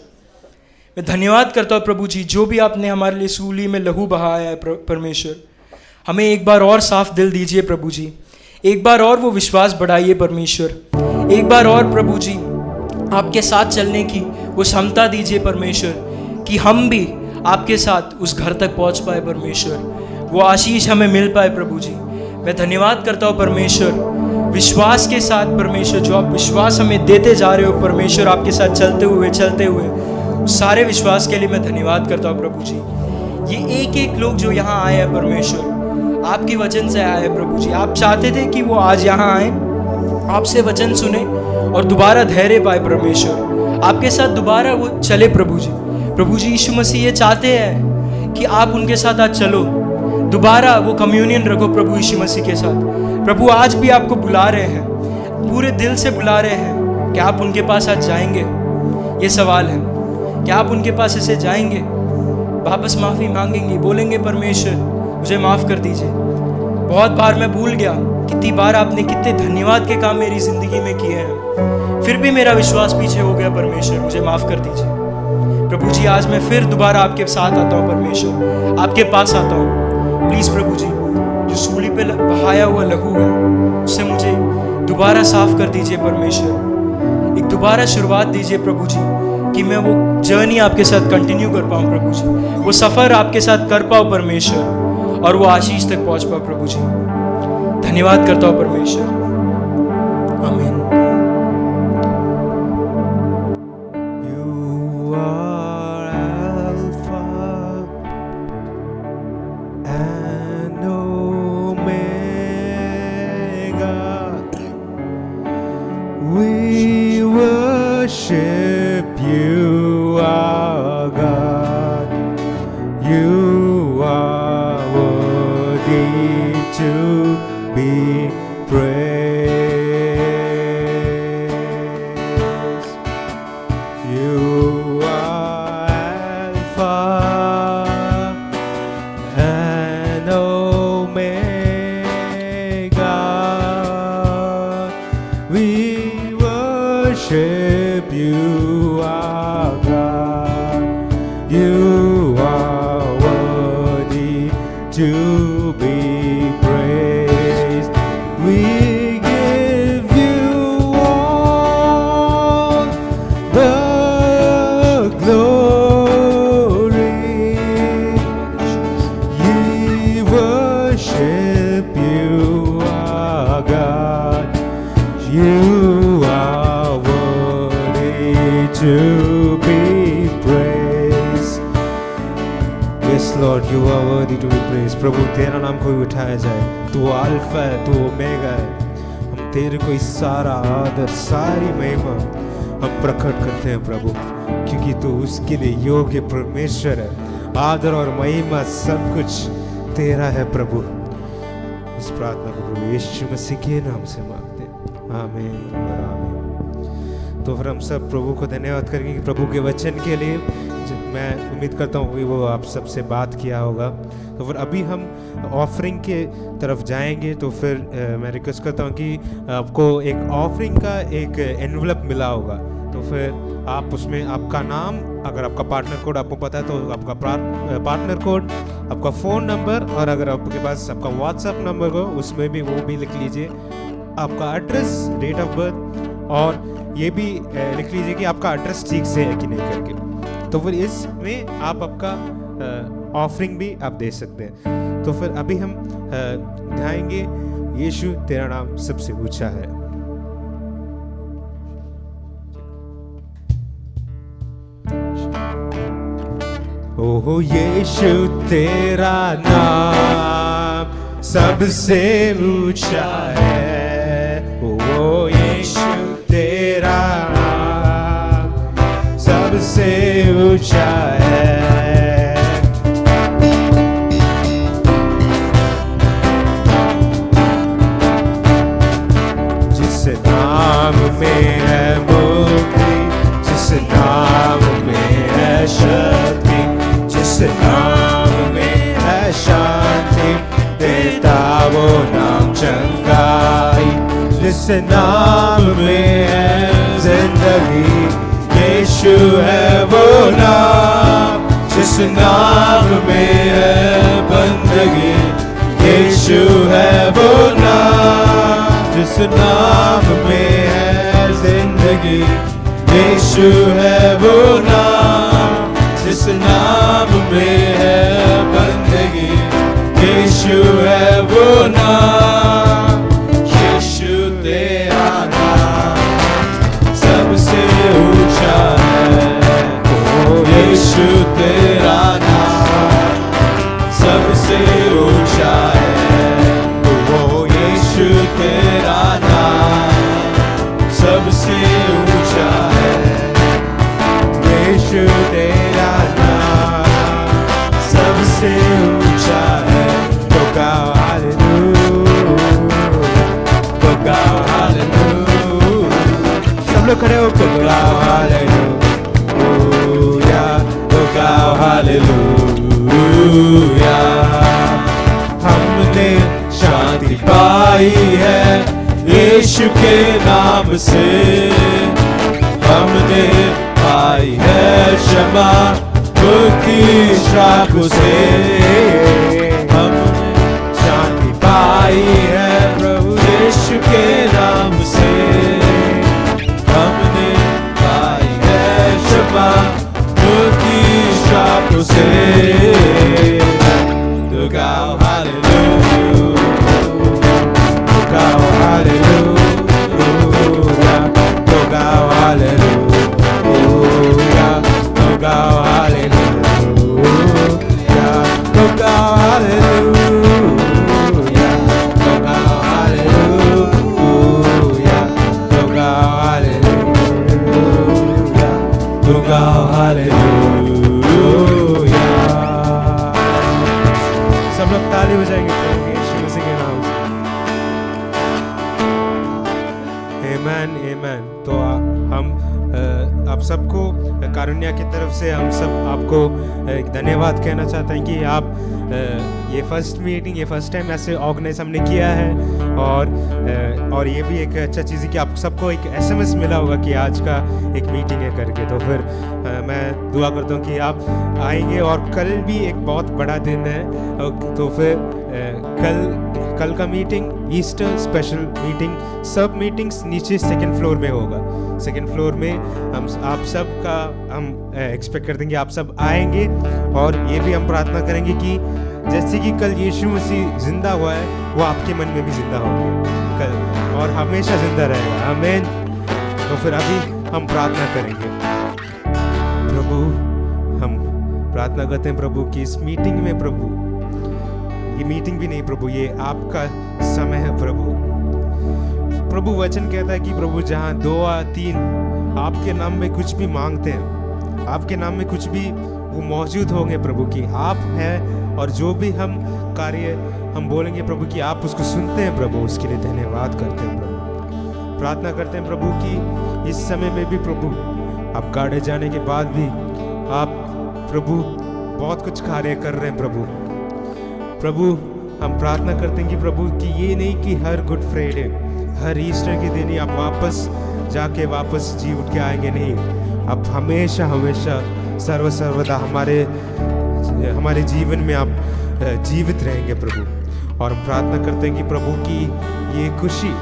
मैं धन्यवाद करता हूँ प्रभु जी, जो भी आपने हमारे लिए सूली में लहू बहाया है परमेश्वर, हमें एक बार और साफ दिल दीजिए प्रभु जी। एक बार और वो विश्वास बढ़ाइए परमेश्वर। एक बार और प्रभु जी आपके साथ चलने की वो क्षमता दीजिए परमेश्वर, कि हम भी आपके साथ उस घर तक पहुंच पाए परमेश्वर, वो आशीष हमें मिल पाए प्रभु जी। मैं धन्यवाद करता हूँ परमेश्वर, विश्वास के साथ परमेश्वर, जो आप विश्वास हमें देते जा रहे हो परमेश्वर, आपके साथ चलते हुए सारे विश्वास के लिए मैं धन्यवाद करता हूँ प्रभु जी। ये एक एक लोग जो यहाँ आए हैं परमेश्वर, आपके वचन से आए हैं प्रभु जी। आप चाहते थे कि वो आज यहाँ आए, आपसे वचन सुने और दोबारा धैर्य पाए परमेश्वर, आपके साथ दोबारा वो चले प्रभु जी। प्रभु जी यीशु मसीह ये चाहते हैं कि आप उनके साथ आज चलो, दोबारा वो कम्युनियन रखो प्रभु यीशु मसीह के साथ। प्रभु आज भी आपको बुला रहे हैं, पूरे दिल से बुला रहे हैं कि आप उनके पास आज जाएंगे। ये सवाल है, क्या आप उनके पास ऐसे जाएंगे, वापस माफ़ी मांगेंगे, बोलेंगे परमेश्वर मुझे माफ़ कर दीजिए, बहुत बार मैं भूल गया, कितनी बार आपने कितने धन्यवाद के काम मेरी ज़िंदगी में किए हैं, फिर भी मेरा विश्वास पीछे हो गया परमेश्वर, मुझे माफ़ कर दीजिए। प्रभु जी आज मैं फिर दोबारा आपके साथ आता हूँ परमेश्वर, आपके पास आता हूँ। प्लीज़ प्रभु जी, जो सूली पे बहाया हुआ लहू है उससे मुझे दोबारा साफ कर दीजिए परमेश्वर। एक दोबारा शुरुआत दीजिए प्रभु जी, कि मैं वो जर्नी आपके साथ कंटिन्यू कर पाऊँ प्रभु जी, वो सफ़र आपके साथ कर पाऊँ परमेश्वर, और वो आशीष तक पहुँच पाऊँ प्रभु जी। धन्यवाद करता हूँ परमेश्वर, आमीन।
You are Alpha You are worthy to be praised. We give you all the glory. We worship you, our God. You are worthy to be praised. Yes, Lord, you are worthy to be praised. प्रभु तेरा नाम कोई उठाया जाए, तू alpha है, तू omega है। हम तेरे को सारा आदर, सारी महिमा हम प्रकट करते हैं प्रभु, क्योंकि तू उसके लिए योग्य परमेश्वर है। आदर और महिमा सब कुछ तेरा है प्रभु। इस प्रार्थना को प्रभु यीशु मसीह के नाम से मांगते हैं, आमीन और आमीन। तो फिर हम सब प्रभु को धन्यवाद करेंगे प्रभु के वचन के लिए। मैं उम्मीद करता हूँ कि वो आप सबसे बात किया होगा। तो फिर अभी हम ऑफरिंग के तरफ जाएंगे। तो फिर मैं रिक्वेस्ट करता हूँ कि आपको एक ऑफरिंग का एक एनवलप मिला होगा, तो फिर आप उसमें आपका नाम, अगर आपका पार्टनर कोड आपको पता है तो आपका पार्टनर कोड, आपका फ़ोन नंबर, और अगर आपके पास आपका व्हाट्सएप नंबर हो उसमें भी वो भी लिख लीजिए, आपका एड्रेस, डेट ऑफ बर्थ, और ये भी लिख लीजिए कि आपका एड्रेस ठीक से है कि नहीं करके। तो फिर इसमें आप आपका ऑफरिंग भी आप दे सकते हैं। तो फिर अभी हम ध्याएंगे यीशु तेरा नाम सबसे ऊंचा है। ओहो यीशु तेरा नाम सबसे ऊंचा है। ओहो यीशु तेरा नाम सबसे ऊंचा है। जिस नाम में है मुक्ति, जिस नाम में है शक्ति, जिस नाम में है शांति, देता वो नाम चंगाई। जिस नाम में है जिंदगी, यीशु है वो नाम। जिस नाम में है बंदगी, यीशु है वो नाम। जिस नाम में है जिंदगी, यीशु है वो नाम। जिस नाम में है बंदगी, यीशु है वो नाम। यीशु तेरा नाम सबसे ऊंचा है। ओ यीशु तेरा नाम सबसे ऊंचा है। ओ यीशु तेरा नाम सबसे ऊंचा है। यीशु तेरा नाम सबसे ऊंचा है। तो गाओ हालेलुया, तो गाओ हालेलुया। सब लोग खड़े हो, तो गाओ हालेलुया, तो गाओ हालेलुया। हमने शांति पाई है यीशु के नाम से। हमने पाई है क्षमा मुक्ति श्राप से। हमने शांति पाई है प्रभु यीशु के नाम से। हमने पाई है क्षमा मुक्ति श्राप से। तो गाओ हालेलुया, तो गाओ हालेलुया, तो गाओ हालेलुया, तो गाओ हालेलुया, तो गाओ हालेलुया, तो गाओ हालेलुया, तो गाओ हालेलुया, तो गाओ हालेलुया। सब लोग ताली बजाएंगे यीशु मसीह के नाम से। आमेन आमेन। तो हम आप सबको
कारुण्या की तरफ से हम सब आपको एक धन्यवाद कहना चाहते हैं कि आप ये फर्स्ट टाइम ऐसे ऑर्गेनाइज हमने किया है। और ये भी एक अच्छा चीज़ है कि आप सबको एक SMS मिला होगा कि आज का एक मीटिंग है करके। तो फिर मैं दुआ करता हूँ कि आप आएंगे। और कल भी एक बहुत बड़ा दिन है, तो फिर कल का मीटिंग ईस्टर स्पेशल मीटिंग, सब मीटिंग्स नीचे 2nd फ्लोर में होगा। 2nd फ्लोर में आप सब का हम एक्सपेक्ट करते हैं कि आप सब आएंगे। और ये भी हम प्रार्थना करेंगे कि जैसे कि कल यीशु मसीह जिंदा हुआ है, वो आपके मन में भी जिंदा होंगे कल और हमेशा जिंदा रहेगा। आमीन। तो फिर अभी हम प्रार्थना करेंगे। प्रभु, हम प्रार्थना करते हैं प्रभु कि इस मीटिंग में प्रभु, ये मीटिंग भी नहीं प्रभु, ये आपका समय है प्रभु। वचन कहता है कि प्रभु जहाँ 2 या 3 आपके नाम में कुछ भी मांगते हैं, आपके नाम में कुछ भी वो मौजूद होंगे प्रभु, कि आप हैं। और जो भी हम कार्य हम बोलेंगे प्रभु कि आप उसको सुनते हैं प्रभु, उसके लिए धन्यवाद करते हैं प्रभु। प्रार्थना करते हैं प्रभु कि इस समय में भी प्रभु, आप गाड़े जाने के बाद भी आप प्रभु बहुत कुछ कार्य कर रहे हैं प्रभु। हम प्रार्थना करते हैं कि प्रभु कि ये नहीं कि हर गुड फ्राइडे, हर ईस्टर के दिन ही आप वापस जाके वापस जी उठ के आएंगे, नहीं। आप हमेशा सर्वदा हमारे जीवन में आप जीवित रहेंगे प्रभु। और हम प्रार्थना करते हैं कि प्रभु की ये खुशी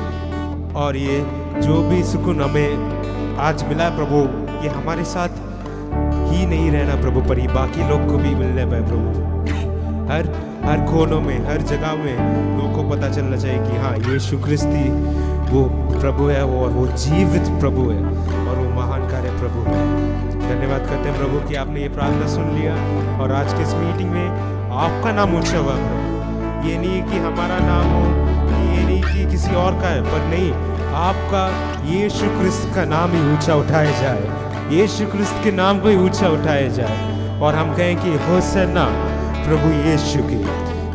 और ये जो भी सुकून हमें आज मिला है प्रभु, ये हमारे साथ ही नहीं रहना प्रभु, पर ये बाकी लोग को भी मिलने पाए प्रभु। हर कोनों में, हर जगह में लोगों को पता चलना चाहिए कि हाँ, यीशु क्रिस्ती वो प्रभु है, वो जीवित प्रभु है और वो महान कार्य प्रभु है। धन्यवाद करते हैं प्रभु कि आपने ये प्रार्थना सुन लिया। और आज के इस मीटिंग में आपका नाम ऊंचा हुआ प्रभु। ये नहीं कि हमारा नाम हो, ये नहीं कि किसी और का है, पर नहीं, आपका यीशु क्रिस्त का नाम ही ऊंचा उठाया जाए, यीशु क्रिस्त के नाम को ही ऊंचा उठाया जाए। और हम कहें कि होसन्ना प्रभु यीशु की।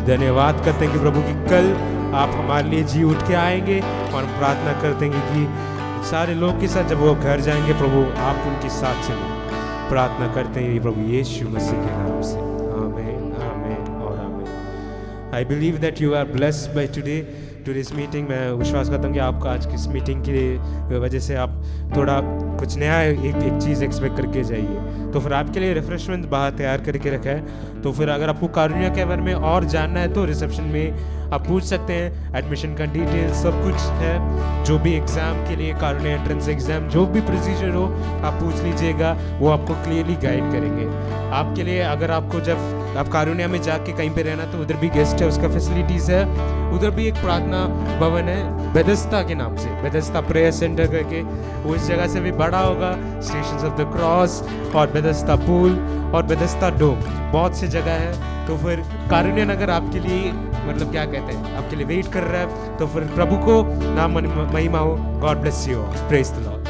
धन्यवाद करते हैं कि प्रभु कि कल आप हमारे लिए जी उठ के आएंगे। और प्रार्थना करते हैं कि सारे लोग के साथ जब वो घर जाएंगे प्रभु, आप उनके साथ चलें। प्रार्थना करते हैं प्रभु यीशु मसीह के नाम से। आमीन, आमीन और आमीन। I believe that you are blessed by today's meeting. मैं विश्वास करता हूँ कि आपका आज की इस मीटिंग की वजह से आप थोड़ा कुछ नया एक चीज़ एक्सपेक्ट करके जाइए। तो फिर आपके लिए रिफ्रेशमेंट बाहर तैयार करके रखा है। तो फिर अगर आपको कारुण्या के बारे में और जानना है तो रिसेप्शन में आप पूछ सकते हैं। एडमिशन का डिटेल सब कुछ है, जो भी एग्ज़ाम के लिए कारुण्या एंट्रेंस एग्ज़ाम जो भी प्रोसीजर हो आप पूछ लीजिएगा, वो आपको क्लियरली गाइड करेंगे। आपके लिए अगर आपको जब आप कारुण्या में जाके कहीं पे रहना तो उधर भी गेस्ट है, उसका फैसिलिटीज़ है। उधर भी एक प्रार्थना भवन है बेथेस्दा के नाम से, बेथेस्दा प्रेयर सेंटर करके, वो इस जगह से भी बड़ा होगा। स्टेशंस ऑफ द क्रॉस और बेथेस्दा पूल और बेथेस्दा डोम, बहुत सी जगह है। तो फिर कारुण्या नगर आपके लिए मतलब क्या कहते हैं, आपके लिए वेट कर रहा है। तो फिर प्रभु को नाम महिमा हो। God bless you, praise the Lord.